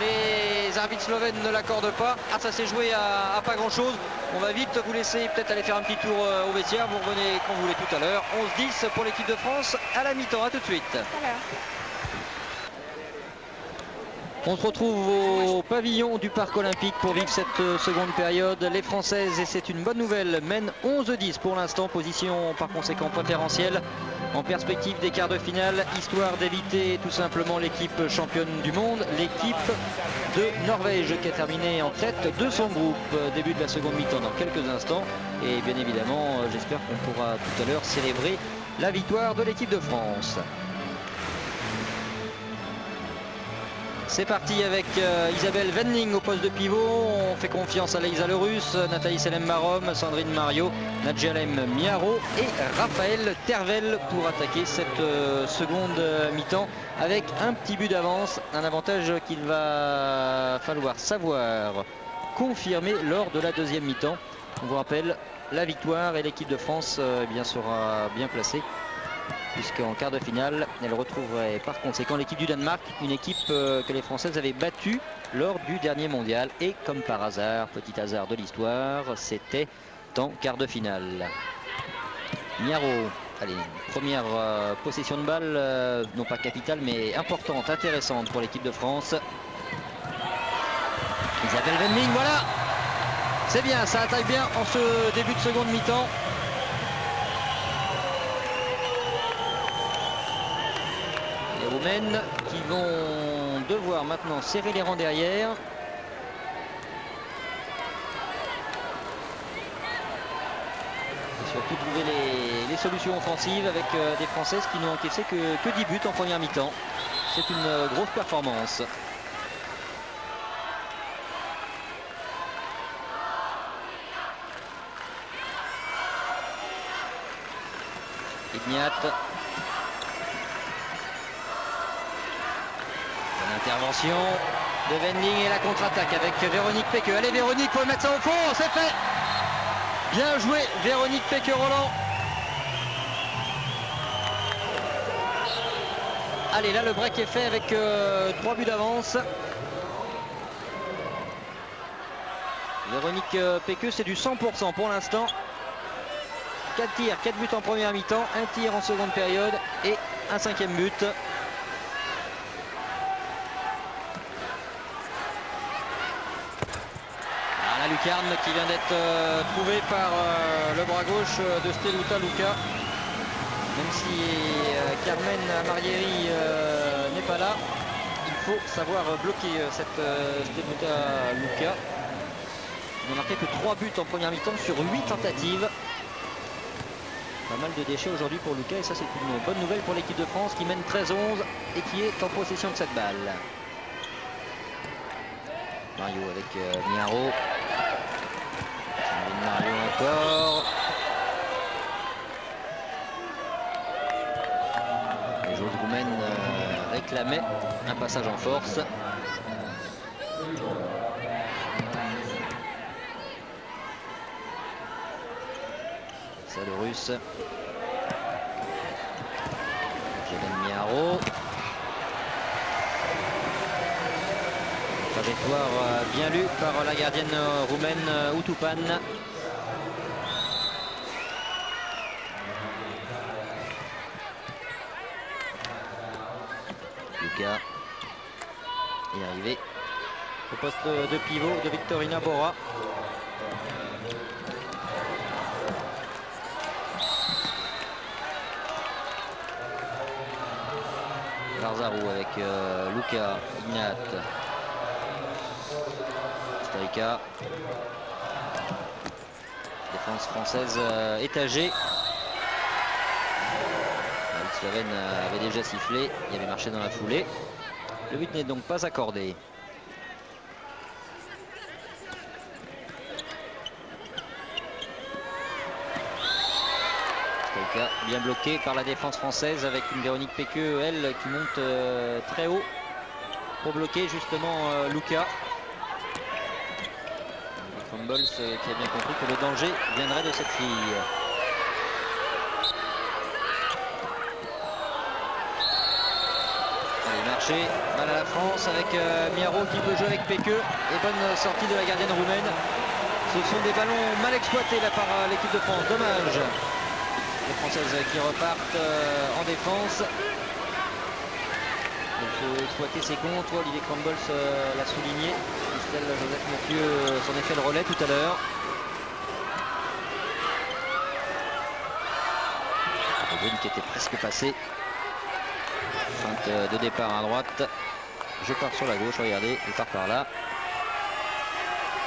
Les arbitres slovènes ne l'accordent pas. Ah, ça s'est joué à pas grand chose. On va vite vous laisser peut-être aller faire un petit tour au vestiaire. Vous revenez quand vous voulez tout à l'heure. 11-10 pour l'équipe de France à la mi-temps. À tout de suite. On se retrouve au pavillon du Parc Olympique pour vivre cette seconde période. Les Françaises, et c'est une bonne nouvelle, mènent 11-10 pour l'instant. Position par conséquent préférentielle en perspective des quarts de finale, histoire d'éviter tout simplement l'équipe championne du monde, l'équipe de Norvège qui a terminé en tête de son groupe. Début de la seconde mi-temps dans quelques instants. Et bien évidemment, j'espère qu'on pourra tout à l'heure célébrer la victoire de l'équipe de France. C'est parti avec Isabelle Wendling au poste de pivot. On fait confiance à Leïssa le Russe, Nathalie Selem-Marom, Sandrine Mario, Nadjalem Miaro et Raphaël Tervel pour attaquer cette seconde mi-temps avec un petit but d'avance. Un avantage qu'il va falloir savoir confirmer lors de la deuxième mi-temps. On vous rappelle, la victoire et l'équipe de France sera bien placée, puisqu'en quart de finale, elle retrouverait par conséquent l'équipe du Danemark, une équipe que les Françaises avaient battue lors du dernier mondial. Et comme par hasard, petit hasard de l'histoire, c'était en quart de finale. Miaro, allez, première possession de balle, non pas capitale, mais importante, intéressante pour l'équipe de France. Isabelle Wendling, voilà, c'est bien, ça attaque bien en ce début de seconde mi-temps. Les Roumaines qui vont devoir maintenant serrer les rangs derrière. Et surtout trouver les solutions offensives avec des Françaises qui n'ont encaissé que 10 buts en première mi-temps. C'est une grosse performance. Ignat. L'intervention de Wendling et la contre-attaque avec Véronique Péqueux. Allez Véronique, faut le mettre ça au fond, c'est fait. Bien joué Véronique Péqueux-Roland. Allez, là le break est fait avec 3 buts d'avance. Véronique Péqueux, c'est du 100% pour l'instant. 4 tirs, 4 buts en première mi-temps, 1 tir en seconde période et un 5e but. La lucarne qui vient d'être trouvée par le bras gauche de Steluta Luca. Même si Carmen Marieri n'est pas là, il faut savoir bloquer cette Steluta Luca. Il n'a marqué que 3 buts en première mi-temps sur 8 tentatives. Pas mal de déchets aujourd'hui pour Luca et ça c'est une bonne nouvelle pour l'équipe de France qui mène 13-11 et qui est en possession de cette balle. Mario avec Miaro. Mario encore. Les joueuses roumaines réclamaient un passage en force. Ça le russe. Jelen Miaro. Trajectoire bien lue par la gardienne roumaine Utupan. Luca est arrivé au poste de pivot de Victorina Bora. Larzarou avec Luca, Ignat, Storica. Défense française étagée. La Slovène avait déjà sifflé, il avait marché dans la foulée. Le but n'est donc pas accordé. Storica bien bloqué par la défense française avec une Véronique Péqueux, elle qui monte très haut pour bloquer justement Luca. Crumbles qui a bien compris que le danger viendrait de cette fille. Allez, marché, mal à la France avec Miaro qui peut jouer avec Péqueux et bonne sortie de la gardienne roumaine. Ce sont des ballons mal exploités là par l'équipe de France, dommage. Les Françaises qui repartent en défense. Il faut exploiter ses comptes. Olivier Crumbles l'a souligné. Christelle Joseph Montpieux s'en est fait le relais tout à l'heure. Robin qui était presque passé. Feinte de départ à droite. Je pars sur la gauche, regardez, il part par là.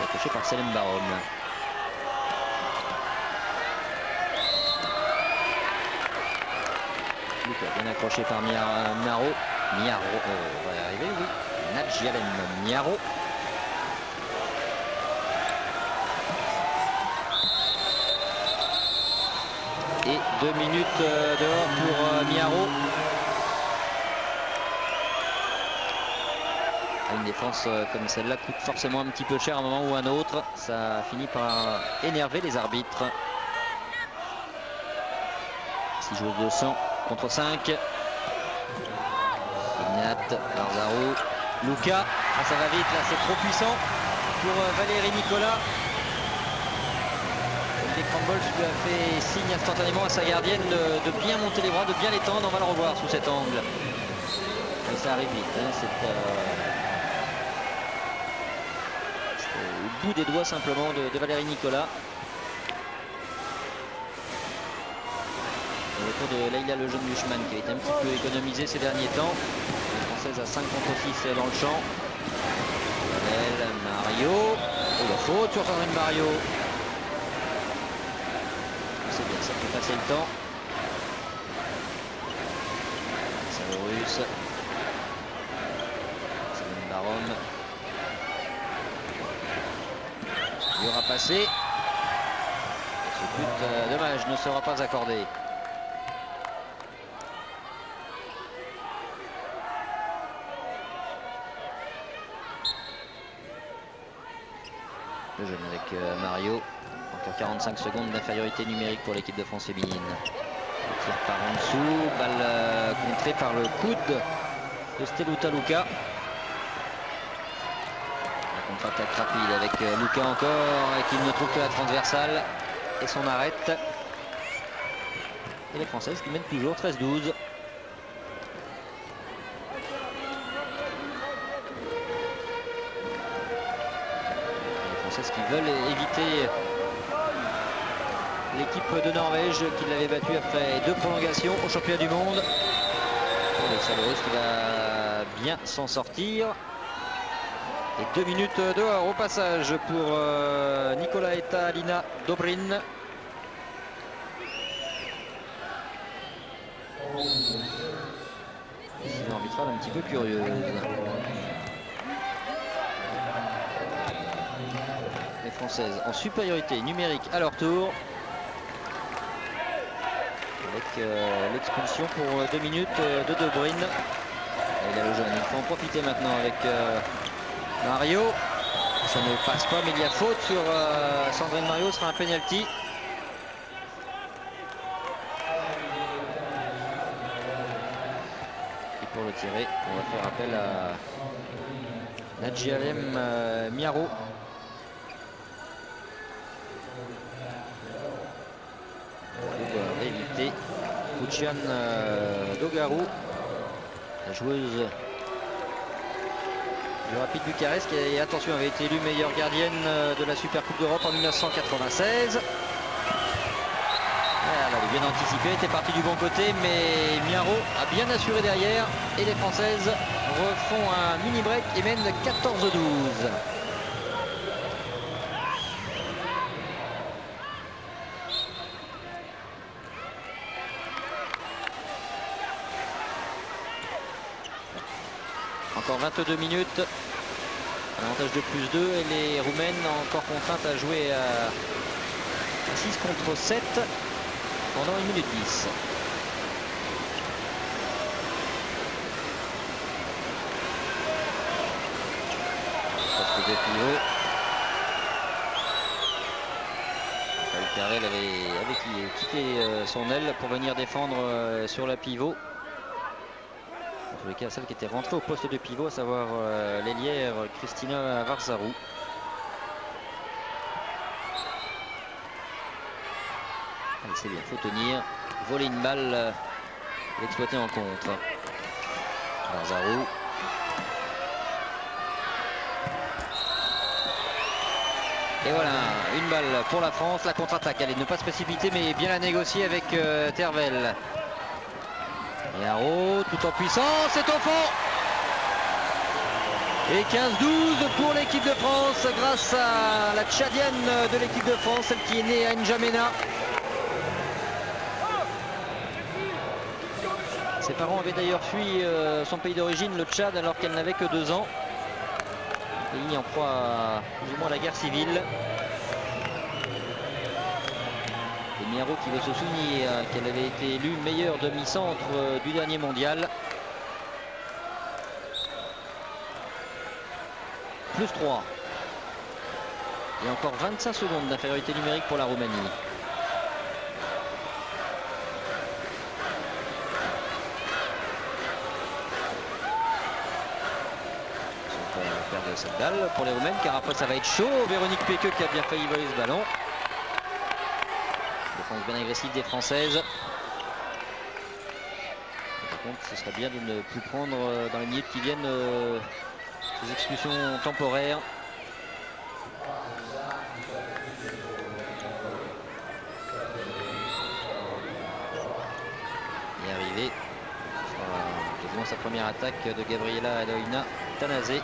Accroché par Selem Barom. Bien accroché par Miaro. Miaro, on va y arriver, oui. Nadjialem Miaro. Et 2 minutes dehors pour Miaro. Une défense comme celle-là coûte forcément un petit peu cher à un moment ou à un autre. Ça finit par énerver les arbitres. 6 joueurs de 100 contre 5. Ignat, Larzarou, Luca. Ah, ça va vite là, c'est trop puissant pour Valérie Nicolas. Les Crumbles lui a fait signe instantanément à sa gardienne de bien monter les bras, de bien les tendre. On va le revoir sous cet angle. Mais ça arrive vite. Hein, c'est au bout des doigts simplement de Valérie Nicolas. Le retour de Leila Lejeune-Buchmann qui a été un petit peu économisé ces derniers temps. Les française à 5 contre 6 dans le champ. Mario. Oh, la faute sur Sandrine Mario. C'est bien, ça fait passer le temps. C'est le russe. C'est une baronne. Il aura passé. Ce but, dommage, ne sera pas accordé. Le jeune avec Mario. Encore 45 secondes d'infériorité numérique pour l'équipe de France féminine. Le tir par en dessous. Balle contrée par le coude de Steluta Luca. La contre-attaque rapide avec Luca encore qui ne trouve que la transversale et son arrête. Et les Françaises qui mènent toujours 13-12. Qui veulent éviter l'équipe de Norvège qui l'avait battu après 2 prolongations au championnat du monde. Le Russe qui va bien s'en sortir. Et 2 minutes dehors au passage pour Nikolaeta Alina Dobrin. Décision arbitrale un petit peu curieuse. Françaises en supériorité numérique à leur tour avec l'expulsion pour 2 minutes de Dobrin. Il a le jaune, il faut en profiter maintenant avec Mario. Ça ne passe pas, mais il y a faute sur Sandrine Mario, ce sera un penalty. Et pour le tirer, on va faire appel à Nadjialem Miaro. Éviter Fujian Dogarou, la joueuse du Rapid Bucarest qui, attention, avait été élue meilleure gardienne de la Super Coupe d'Europe en 1996. Elle avait bien anticipé, était partie du bon côté, mais Miaro a bien assuré derrière et les Françaises refont un mini break et mènent 14-12. Encore 22 minutes, avantage de +2 et les Roumaines encore contraintes à jouer à 6 contre 7 pendant 1 minute 10. Poste de pivot. Carrel avait quitté son aile pour venir défendre sur la pivot. En tous les cas, celle qui était rentrée au poste de pivot, à savoir l'ailière Kristina Varzaru. Allez, c'est bien, faut tenir. Voler une balle, l'exploiter en contre. Varzaru. Et voilà, une balle pour la France. La contre-attaque, allez, ne pas se précipiter, mais bien la négocier avec Tervel. Miaro, tout en puissance, c'est au fond. Et 15-12 pour l'équipe de France grâce à la Tchadienne de l'équipe de France, celle qui est née à N'Djamena. Ses parents avaient d'ailleurs fui son pays d'origine, le Tchad, alors qu'elle n'avait que 2 ans. Un pays en proie à plus ou moins la guerre civile. Miaro qui veut se souvenir qu'elle avait été élue meilleure demi-centre du dernier mondial. +3. Et encore 25 secondes d'infériorité numérique pour la Roumanie. On va perdre cette balle pour les Roumaines car après ça va être chaud. Véronique Péqueux qui a bien failli voler ce ballon. Défense bien agressive des Françaises. Par contre, ce serait bien de ne plus prendre dans les minutes qui viennent ces expulsions temporaires. Y arriver. Ce sera effectivement sa première attaque de Gabriela Aloina Tanase. Elle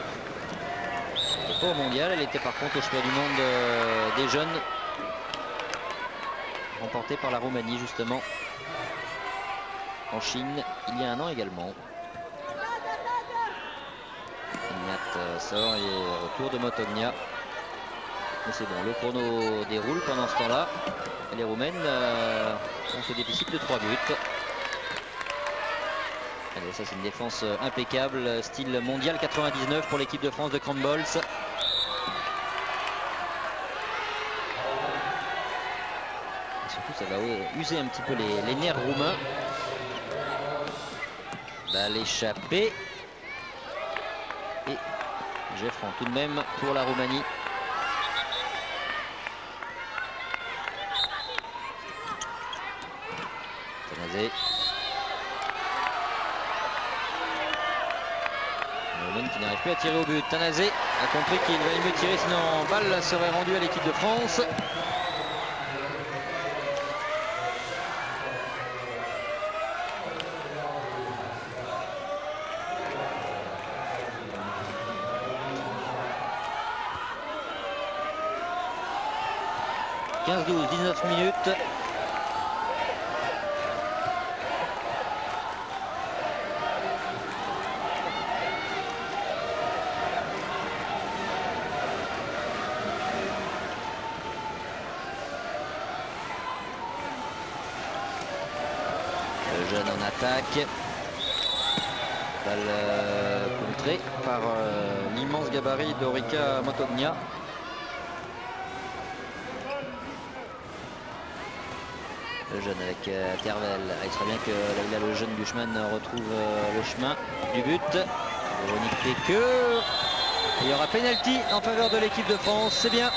n'était pas au mondial, elle était par contre au championnat du monde des jeunes, remportée par la Roumanie justement en Chine il y a un an également. Ignat sort et retour de Motogna. Mais c'est bon, le chrono déroule pendant ce temps-là. Les Roumaines ont ce déficit de 3 buts. Allez, ça c'est une défense impeccable, style mondial 99 pour l'équipe de France de Crumbles. Surtout ça va user un petit peu les nerfs roumains. Balle échappée. Et jet franc tout de même pour la Roumanie. Tanase. Qui n'arrive plus à tirer au but. Tanase a compris qu'il valait mieux tirer, sinon balle serait rendue à l'équipe de France. « 15-12, 19 minutes. Lejeune en attaque. Balle contrée par l'immense gabarit d'Orica Motogna. Lejeune avec Tervel. Il serait bien que Leïla Lejeune Buchmann retrouve le chemin du but. Véronique Péqueux. Il y aura penalty en faveur de l'équipe de France. C'est bien.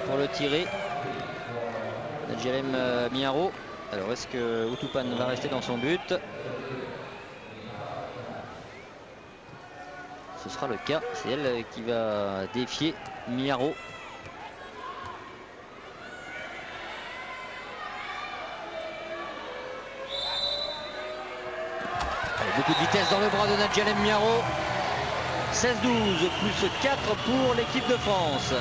Pour le tirer, Nadjerem Miaro. Alors est-ce que Utupan va rester dans son but? Ce sera le cas, c'est elle qui va défier Miaro. Allez, beaucoup de vitesse dans le bras de Nadjerem Miaro. 16-12 plus 4 pour l'équipe de France.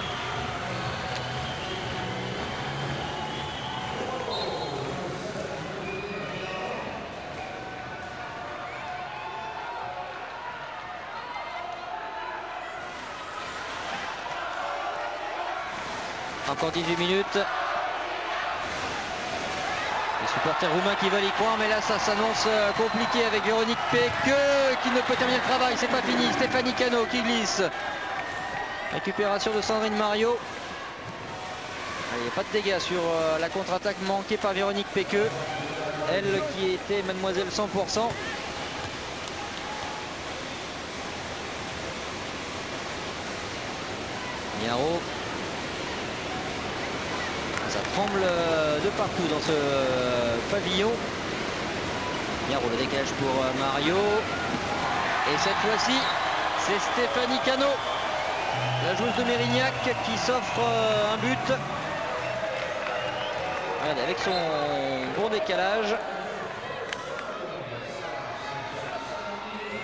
Encore 18 minutes. Les supporters roumains qui veulent y croire, mais là ça s'annonce compliqué avec Véronique Péqueux qui ne peut terminer le travail. C'est pas fini. Stéphanie Cano qui glisse. Récupération de Sandrine Mario. Il n'y a pas de dégâts sur la contre-attaque manquée par Véronique Péqueux. Elle qui était mademoiselle 100%. Miaro. Ça tremble de partout dans ce pavillon. Miaro, le décalage pour Mario. Et cette fois-ci, c'est Stéphanie Cano, la joueuse de Mérignac, qui s'offre un but. Regardez, avec son bon décalage.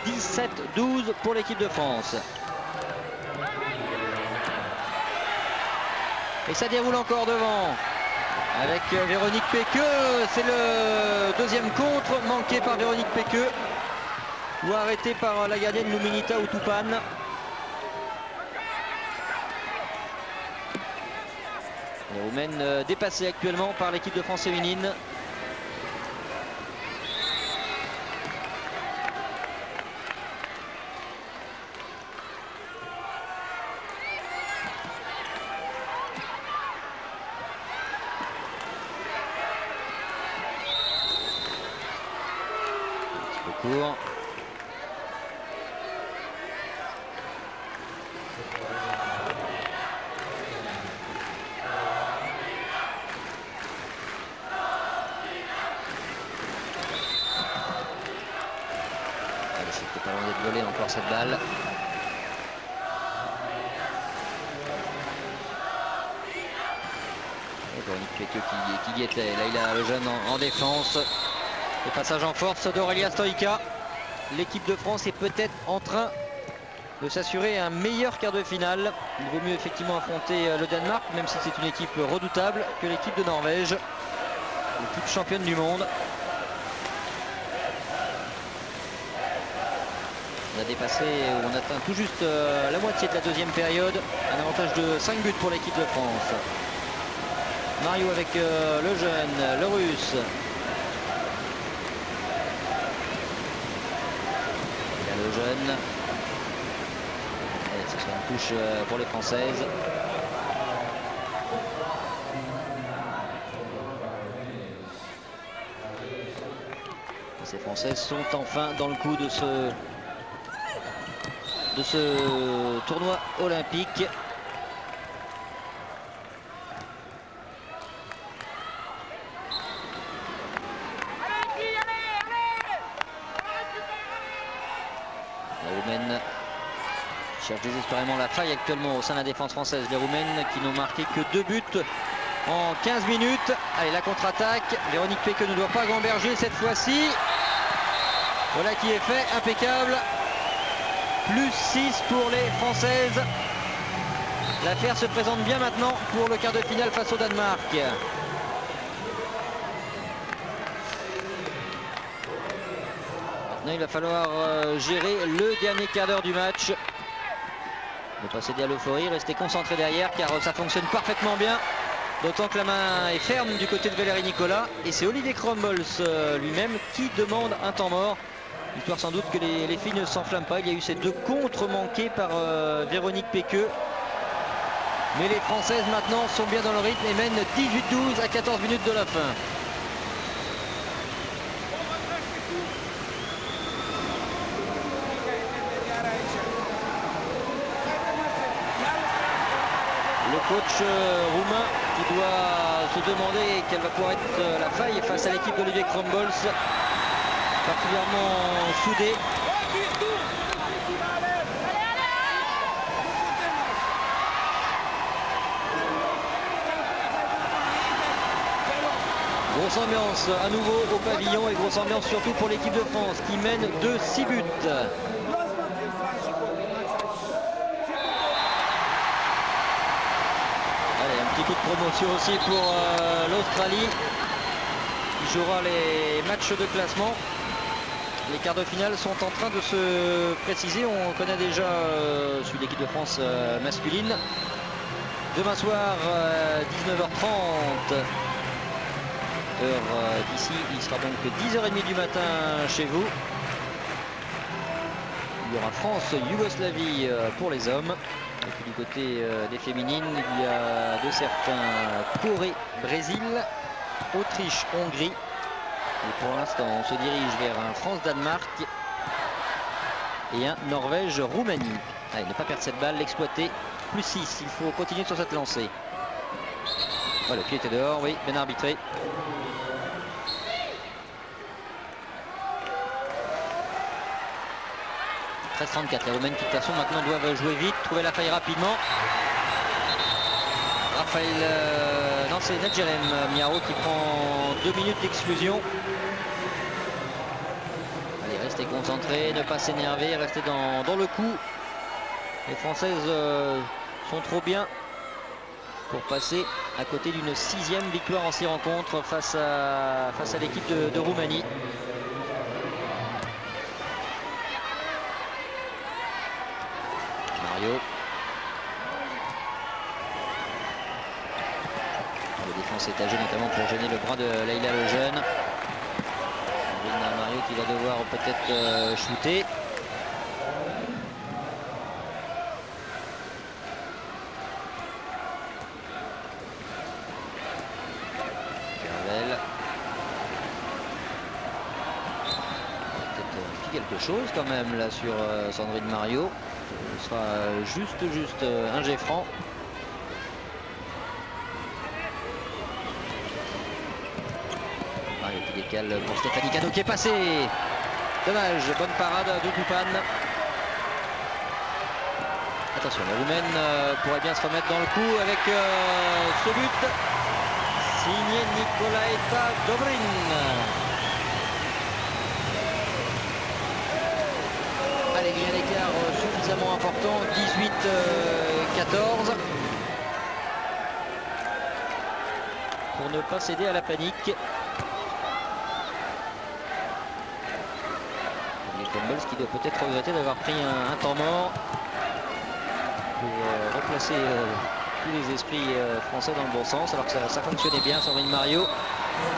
17-12 pour l'équipe de France. Et ça déroule encore devant avec Véronique Péqueux. C'est le deuxième contre manqué par Véronique Péqueux ou arrêté par la gardienne Luminita Utupan. Les Roumaines dépassées actuellement par l'équipe de France féminine. Court. C'était pas loin d'être volé encore cette balle. Véronique Péqueux qui guettait. Là, il a le jeune en défense. Le passage en force d'Aurélia Stoïca. L'équipe de France est peut-être en train de s'assurer un meilleur quart de finale. Il vaut mieux effectivement affronter le Danemark, même si c'est une équipe redoutable, que l'équipe de Norvège, l'équipe championne du monde. On a dépassé, on atteint tout juste la moitié de la deuxième période. Un avantage de 5 buts pour l'équipe de France. Mario avec le jeune, le russe. Il y a le jeune. Et ce sera une touche pour les Françaises. Et ces Françaises sont enfin dans le coup de ce tournoi olympique. Les Roumaines cherchent désespérément la faille actuellement au sein de la défense française. Les Roumaines qui n'ont marqué que 2 buts en 15 minutes. Allez, la contre-attaque. Véronique Péqueux ne doit pas gamberger cette fois-ci. Voilà qui est fait, impeccable. Plus 6 pour les Françaises. L'affaire se présente bien maintenant pour le quart de finale face au Danemark. Maintenant, il va falloir gérer le dernier quart d'heure du match. Ne pas céder à l'euphorie, rester concentré derrière car ça fonctionne parfaitement bien. D'autant que la main est ferme du côté de Valérie Nicolas. Et c'est Olivier Crumbles lui-même qui demande un temps mort. Histoire sans doute que les filles ne s'enflamment pas. Il y a eu ces 2 contres manqués par Véronique Péqueux. Mais les Françaises maintenant sont bien dans le rythme et mènent 18-12 à 14 minutes de la fin. Le coach roumain qui doit se demander quelle va pouvoir être la faille face à l'équipe d'Olivier Crumbles. Particulièrement soudé. Grosse ambiance à nouveau au pavillon et grosse ambiance surtout pour l'équipe de France qui mène de 6 buts. Allez, un petit coup de promotion aussi pour l'Australie qui jouera les matchs de classement. Les quarts de finale sont en train de se préciser. On connaît déjà celui de l'équipe de France masculine. Demain soir, 19h30, heure d'ici. Il sera donc 10h30 du matin chez vous. Il y aura France-Yougoslavie pour les hommes. Et puis du côté des féminines, il y a de certains Corée-Brésil, Autriche-Hongrie. Et pour l'instant, on se dirige vers un France-Danemark et un Norvège-Roumanie. Allez, ne pas perdre cette balle, l'exploiter. Plus 6, il faut continuer sur cette lancée. Voilà, le pied était dehors, oui, bien arbitré. « 13-34, les Roumaines qui de toute façon maintenant doivent jouer vite, trouver la faille rapidement. » Raphaël, non c'est Nadjerem Miaro qui prend 2 minutes d'exclusion. Allez, restez concentrés, ne pas s'énerver, restez dans le coup. Les Françaises sont trop bien pour passer à côté d'une 6e victoire en 6 rencontres face à l'équipe de Roumanie. Mario. La défense est âgée notamment pour gêner le bras de Leïla Lejeune. Mario qui va devoir peut-être shooter. Gervais. Peut-être quelque chose quand même là sur Sandrine Mario. Ce sera juste un jet franc. Mario qui décale pour Stéphanie Cano qui est passé. Dommage, bonne parade de Koupane. Attention, les Roumaines pourraient bien se remettre dans le coup avec ce but. signé Nicolaeta Dobrin. Allez, il y a un écart suffisamment important, 18-14. Pour ne pas céder à la panique. Crumbles qui doit peut-être regretter d'avoir pris un temps mort pour replacer tous les esprits français dans le bon sens, alors que ça fonctionnait bien. Sandrine Mario,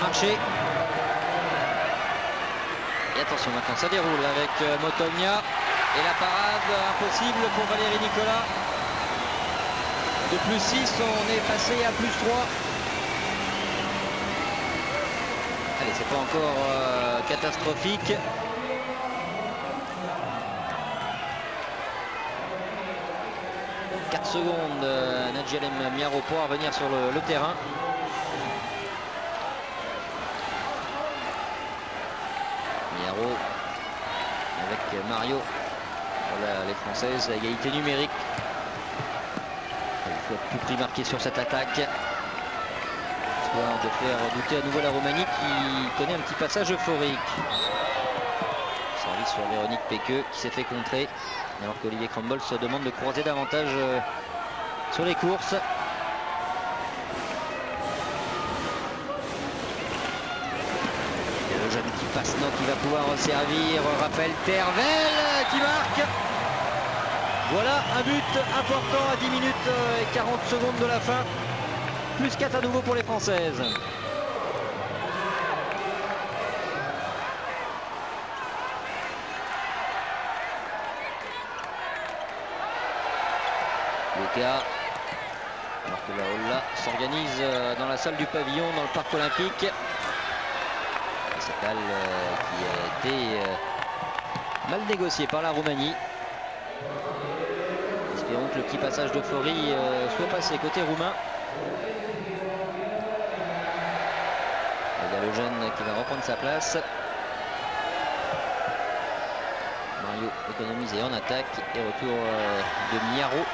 marché. Et attention, maintenant ça déroule avec Motogna. Et la parade impossible pour Valérie Nicolas. De plus 6, on est passé à plus 3. Allez, c'est pas encore catastrophique. Secondes, Nadjalem Miaro pour revenir sur le terrain. Miaro avec Mario pour les Françaises, égalité numérique. Il faut à tout prix marquer sur cette attaque, histoire de faire douter à nouveau la Roumanie qui connaît un petit passage euphorique. Service sur Véronique Péqueux qui s'est fait contrer, alors qu'Olivier Crumble se demande de croiser davantage sur les courses. Le jeune qui passe qui va pouvoir servir. Raphaël Tervel qui marque. Voilà un but important à 10 minutes et 40 secondes de la fin. Plus 4 à nouveau pour les Françaises. Lucas, alors que la Holla s'organise dans la salle du pavillon dans le parc olympique. Et cette balle qui a été mal négociée par la Roumanie. Espérons que le petit passage d'euphorie soit passé côté roumain. Il y a le jeune qui va reprendre sa place. Mario économisé en attaque et retour de Miaro.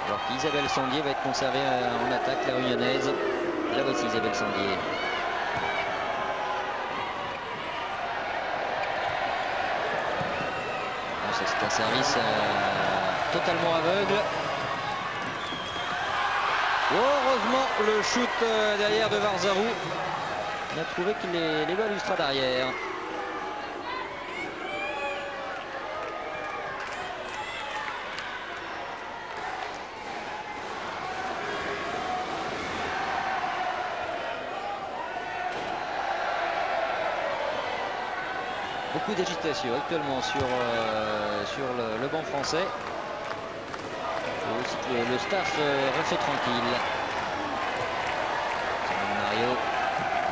Alors qu'Isabelle Sandier va être conservée en attaque, la réunionnaise. La voici Isabelle Sandier. C'est un service totalement aveugle. Heureusement le shoot derrière de Varzarou. On a trouvé qu'il les balustres d'arrière. Beaucoup d'agitation actuellement sur le banc français. Il faut aussi que le staff reste tranquille. Mario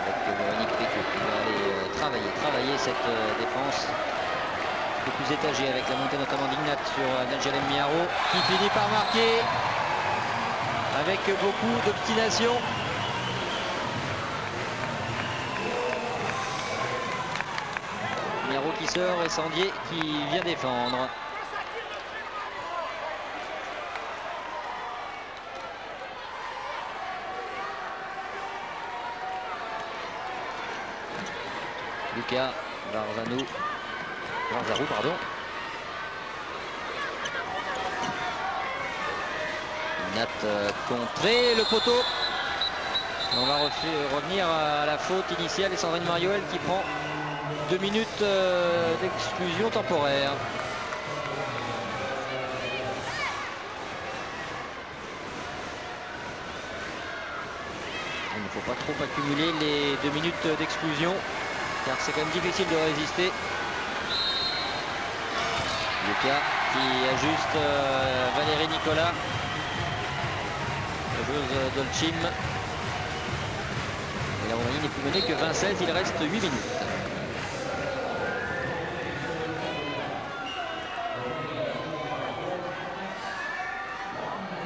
avec Véronique Péqueux qui va aller travailler cette défense un peu plus étagée avec la montée notamment d'Ignat sur Nadjalem Miaro qui finit par marquer avec beaucoup d'obstination. Miaro qui sort et Sandier qui vient défendre. Lucas Varzarou, pardon. Nat contré le poteau. On va revenir à la faute initiale et Sandrine Marioel qui prend 2 minutes d'exclusion temporaire. Il ne faut pas trop accumuler les 2 minutes d'exclusion car c'est quand même difficile de résister. Lucas qui ajuste Valérie Nicolas, la joueuse d'Olchim. Et la Roumanie n'est plus menée que 20-16, il reste 8 minutes.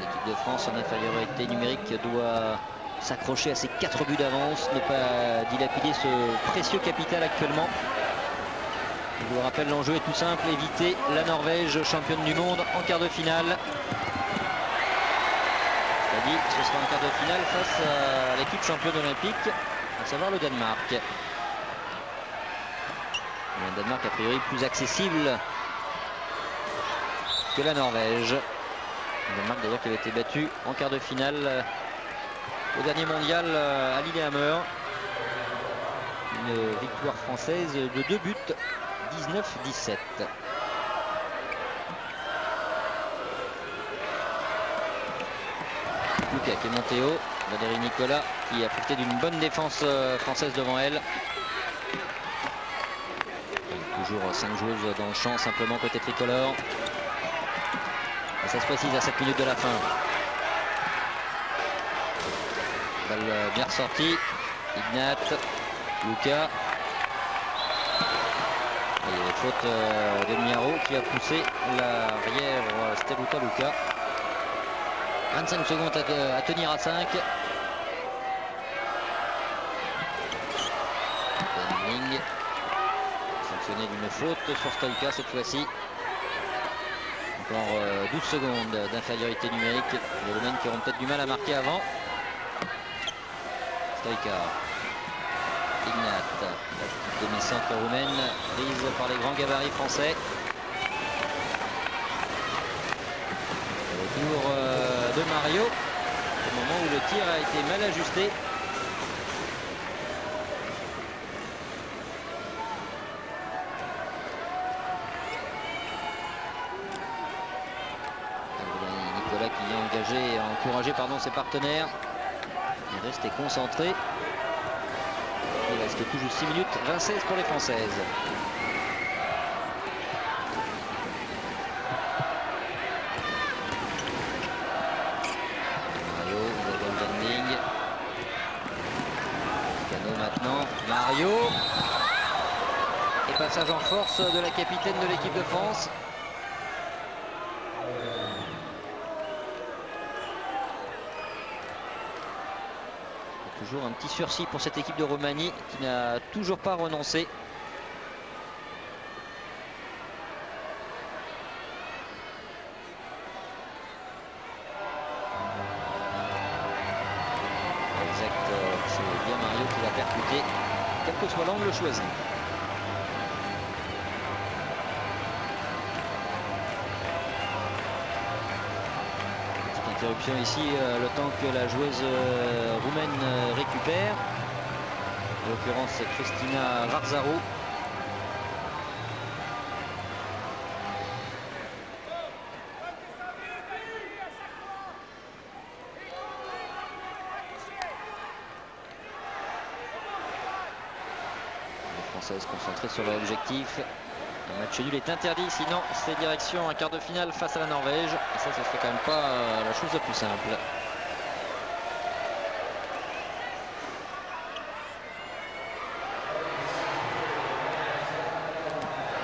L'équipe de France en infériorité numérique doit s'accrocher à ses 4 buts d'avance, ne pas dilapider ce précieux capital actuellement. Je vous rappelle, l'enjeu est tout simple, éviter la Norvège, championne du monde en quart de finale. puis ce sera un quart de finale face à l'équipe championne olympique, à savoir le Danemark. Le Danemark a priori plus accessible que la Norvège. Le Danemark d'ailleurs qui avait été battu en quart de finale au dernier mondial à Lillehammer. Une victoire française de 2 buts, 19-17. Lucas qui est monté haut, Valérie Nicolas qui a profité d'une bonne défense française devant elle. Toujours 5 joueuses dans le champ simplement côté tricolore. Et ça se précise à 7 minutes de la fin. Balle bien ressortie. Ignat, Lucas. Et faute de Miaro qui a poussé l'arrière Steluta Luka. 25 secondes à tenir à 5. Benning sanctionné d'une faute sur Stoïka cette fois-ci. Encore 12 secondes d'infériorité numérique. Les Roumaines qui auront peut-être du mal à marquer avant. Stoïka. Ignat. La petite demi-centre roumaine prise par les grands gabarits français. Retour de Mario au moment où le tir a été mal ajusté. Nicolas qui est engagé, encouragé ses partenaires. Il reste concentré. Il reste tout juste 6 minutes 26 pour les Françaises. Mario et passage en force de la capitaine de l'équipe de France. Toujours un petit sursis pour cette équipe de Roumanie qui n'a toujours pas renoncé. C'est bien Mario qui va percuter, quel que soit l'angle choisi. Petite interruption ici, le temps que la joueuse roumaine récupère. En l'occurrence Cristina Varzaru. Concentré sur leur objectif. Un match nul est interdit, sinon c'est direction un quart de finale face à la Norvège. Et ça, ce serait quand même pas la chose la plus simple.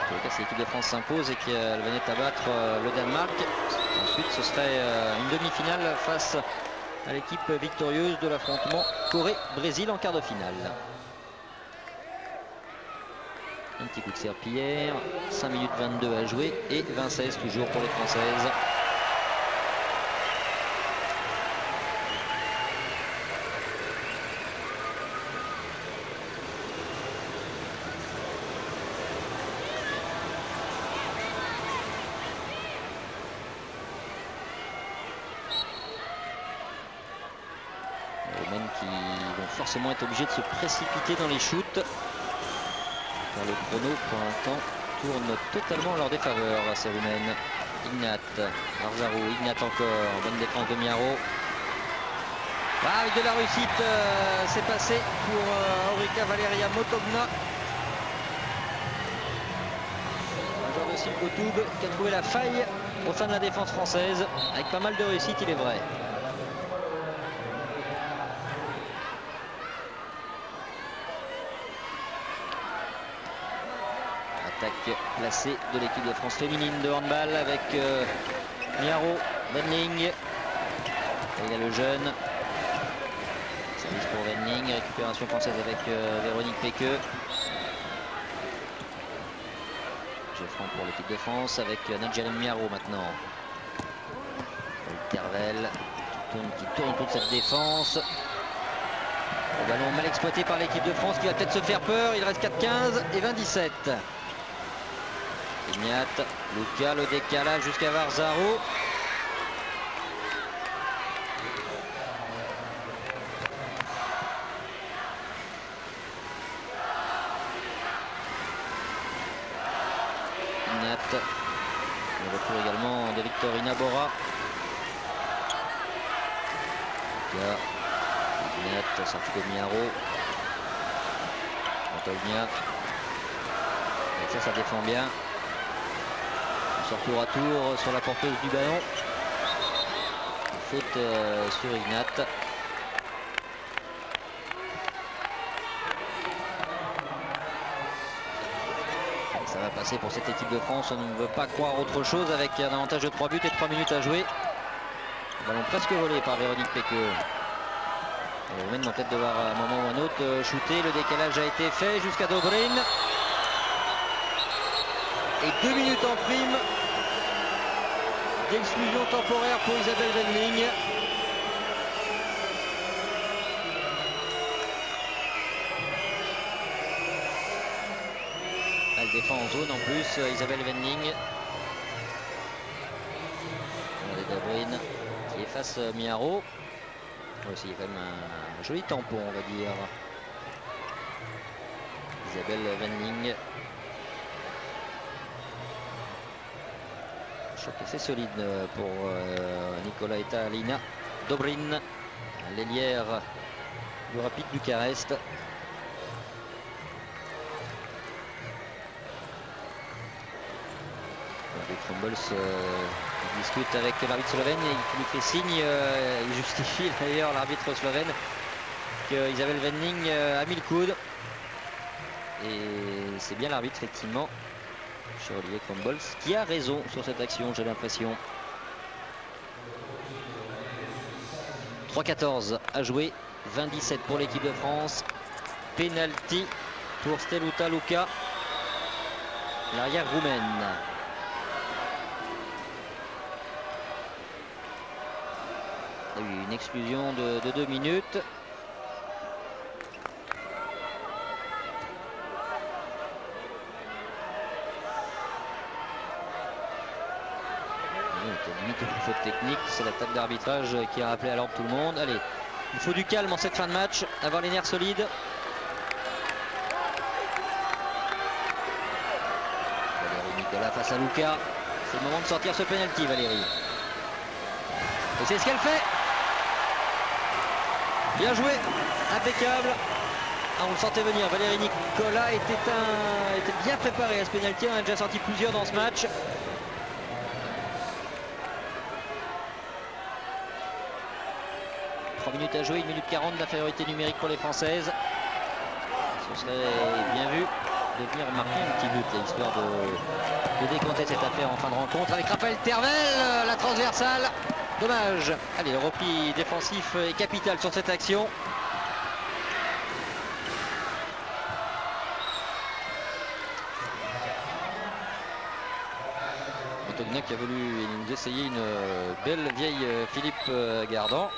En tout cas, si l'équipe de France s'impose et qu'elle venait abattre le Danemark, ensuite ce serait une demi-finale face à l'équipe victorieuse de l'affrontement Corée-Brésil en quart de finale. Un petit coup de serpillière, 5 minutes 22 à jouer et 26 toujours pour les Françaises. Les Roumaines qui vont forcément être obligés de se précipiter dans les shoots. Le chrono pour l'instant tourne totalement en leur défaveur à ces Roumaines. Ignat, Varzaru, Ignat encore, bonne défense de Miaro. Ah, avec de la réussite, c'est passé pour Aurica Valeria Motogna. Un joueur de Silko Toub qui a trouvé la faille au sein de la défense française, avec pas mal de réussite, il est vrai. Attaque placée de l'équipe de France féminine de handball avec Miaro, Benning. Et il y a le jeune. Service pour Benning, récupération française avec Véronique Péqueux. Geoffran pour l'équipe de France avec Nadjalem Miaro maintenant. Tervel qui tourne toute cette défense. Le ballon mal exploité par l'équipe de France qui va peut-être se faire peur. Il reste 4-15 et 20-17. Ignat, Luca, le décalage jusqu'à Varzaro. Ignat, le retour également de Victorina Bora. Luca, Ignat, sorti de Miaro. Montaugna. Et ça défend bien. Sort tour à tour sur la porteuse du ballon. Faute sur Ignat. Ça va passer pour cette équipe de France. On ne veut pas croire autre chose avec un avantage de 3 buts et 3 minutes à jouer. Le ballon presque volé par Véronique Péqueux. Les Roumaines vont peut-être devoir à un moment ou un autre shooter. Le décalage a été fait jusqu'à Dobrin. Et 2 minutes en prime d'exclusion temporaire pour Isabelle Wendling. Elle défend en zone en plus, Isabelle Wendling. Dobrin qui efface Miaro. Aussi, il y a quand même un joli tampon, on va dire. Isabelle Wendling. Choc assez solide pour Nicoleta Lina. Dobrin, l'ailière du Rapide Bucarest. Les Crumbles discute avec l'arbitre slovène et il lui fait signe, il justifie d'ailleurs l'arbitre slovène que Isabelle Wendling a mis le coude. Et c'est bien l'arbitre effectivement. Chez Olivier Crumbles qui a raison sur cette action, j'ai l'impression. 3-14 à jouer, 20-17 pour l'équipe de France. Penalty pour Steluta Luca, l'arrière roumaine. Il y a eu une exclusion de 2 minutes. Limite une faute technique, c'est la table d'arbitrage qui a rappelé à l'ordre tout le monde. Allez, il faut du calme en cette fin de match, avoir les nerfs solides. Valérie Nicolas face à Luca. C'est le moment de sortir ce penalty, Valérie. Et c'est ce qu'elle fait. Bien joué, impeccable. Ah, on le sentait venir, Valérie Nicolas était bien préparé à ce penalty. On a déjà sorti plusieurs dans ce match. Minutes à jouer, 1 minute 40 d'infériorité numérique pour les Françaises. Ce serait bien vu de venir marquer un petit but, histoire de décompter cette affaire en fin de rencontre avec Raphaël Tervel, la transversale. Dommage. Allez, le repli défensif est capital sur cette action. Montaugnac qui a voulu nous essayer une belle vieille Philippe Gardan.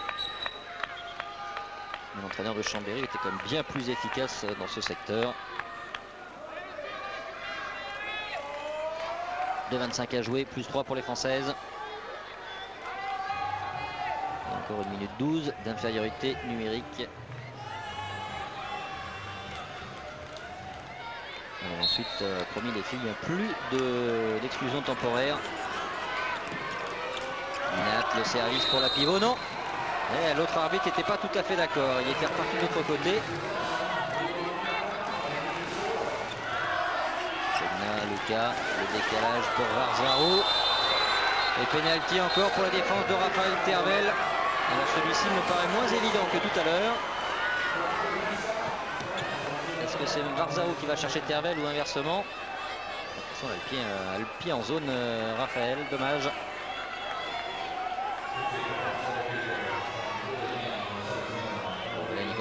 L'entraîneur de Chambéry était quand même bien plus efficace dans ce secteur. 2,25 à jouer, plus 3 pour les Françaises. Et encore 1 minute 12 d'infériorité numérique. Alors ensuite, promis les filles, plus d'exclusion temporaire. Nat, le service pour la pivot, non. L'autre arbitre n'était pas tout à fait d'accord, il était reparti de l'autre côté. Luca, le décalage pour Varzaro. Et pénalty encore pour la défense de Raphaël Tervel. Alors celui-ci me paraît moins évident que tout à l'heure. Est-ce que c'est Varzaro qui va chercher Tervel ou inversement? De toute façon, elle a le pied en zone, Raphaël, dommage.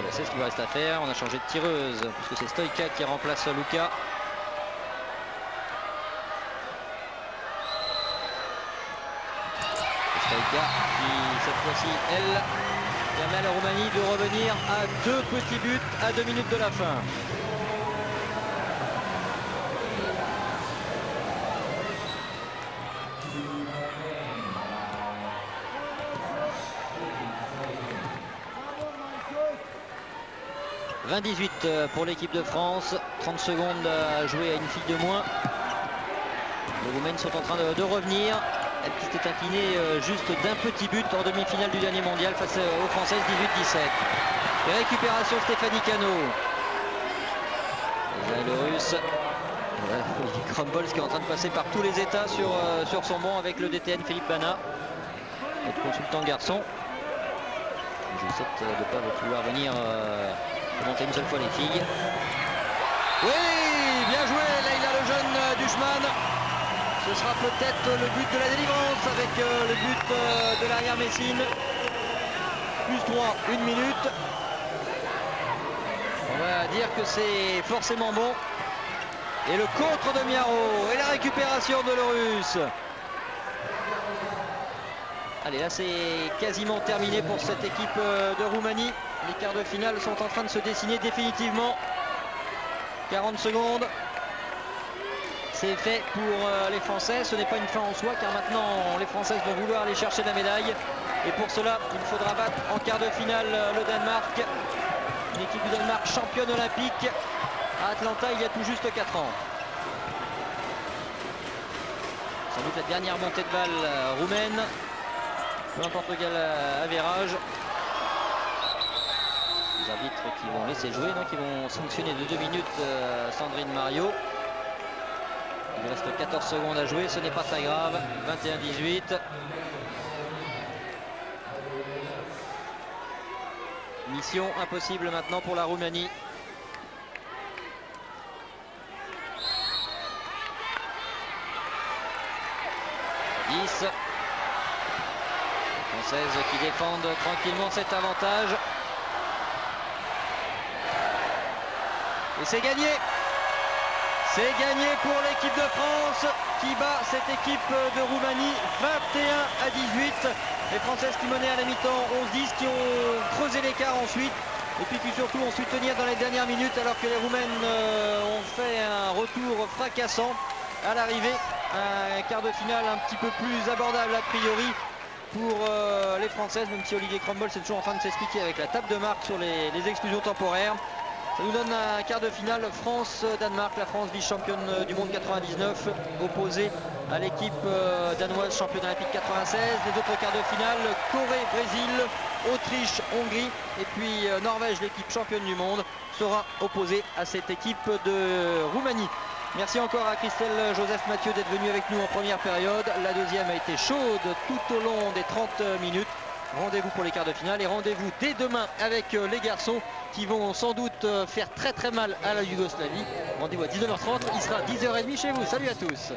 C'est ce qu'il reste à faire. On a changé de tireuse puisque c'est Stoïka qui remplace Luca. Stoïca qui cette fois-ci, elle, permet à la Roumanie de revenir à 2 petits buts à 2 minutes de la fin. « 20-18 pour l'équipe de France, 30 secondes à jouer à une fille de moins. Les Roumaines sont en train de revenir. Elle qui s'est inclinée juste d'un petit but en demi-finale du dernier mondial face aux Françaises, 18-17. Et récupération Stéphanie Cano. Le russe, Olivier Crumbles qui est en train de passer par tous les états sur son banc avec le DTN Philippe Bana, notre consultant garçon. Je souhaite de ne pas pouvoir venir monter une seule fois les filles. Oui, bien joué Leïla Lejeune Duchman. Ce sera peut-être le but de la délivrance avec le but de l'arrière Messine. Plus 3, 1 minute. On va dire que c'est forcément bon. Et le contre de Miaro et la récupération de l'Russe. Allez, là c'est quasiment terminé pour cette équipe de Roumanie. Les quarts de finale sont en train de se dessiner définitivement. 40 secondes. C'est fait pour les Français. Ce n'est pas une fin en soi car maintenant les Françaises vont vouloir aller chercher la médaille. Et pour cela, il faudra battre en quart de finale le Danemark. Une équipe du Danemark championne olympique à Atlanta il y a tout juste 4 ans. Sans doute la dernière montée de balle roumaine. Peu importe quel avérage. Les arbitres qui vont laisser jouer, donc ils vont sanctionner de 2 minutes Sandrine Mario. Il reste 14 secondes à jouer, ce n'est pas très grave. 21-18. Mission impossible maintenant pour la Roumanie. Les Françaises qui défendent tranquillement cet avantage. Et c'est gagné. C'est gagné pour l'équipe de France qui bat cette équipe de Roumanie 21-18. Les Françaises qui menaient à la mi-temps 11-10, qui ont creusé l'écart ensuite. Et puis qui surtout ont su tenir dans les dernières minutes alors que les Roumaines ont fait un retour fracassant à l'arrivée. Un quart de finale un petit peu plus abordable a priori pour les Françaises, même si Olivier Crumble est toujours en train de s'expliquer avec la table de marque sur les exclusions temporaires. Ça nous donne un quart de finale France-Danemark, la France vice-championne du monde 99, opposée à l'équipe danoise championne olympique 96. Les autres quarts de finale, Corée, Brésil, Autriche, Hongrie et puis Norvège, l'équipe championne du monde, sera opposée à cette équipe de Roumanie. Merci encore à Christelle Joseph-Mathieu d'être venue avec nous en première période. La deuxième a été chaude tout au long des 30 minutes. Rendez-vous pour les quarts de finale et rendez-vous dès demain avec les garçons qui vont sans doute faire très mal à la Yougoslavie. Rendez-vous à 19h30, il sera 10h30 chez vous. Salut à tous.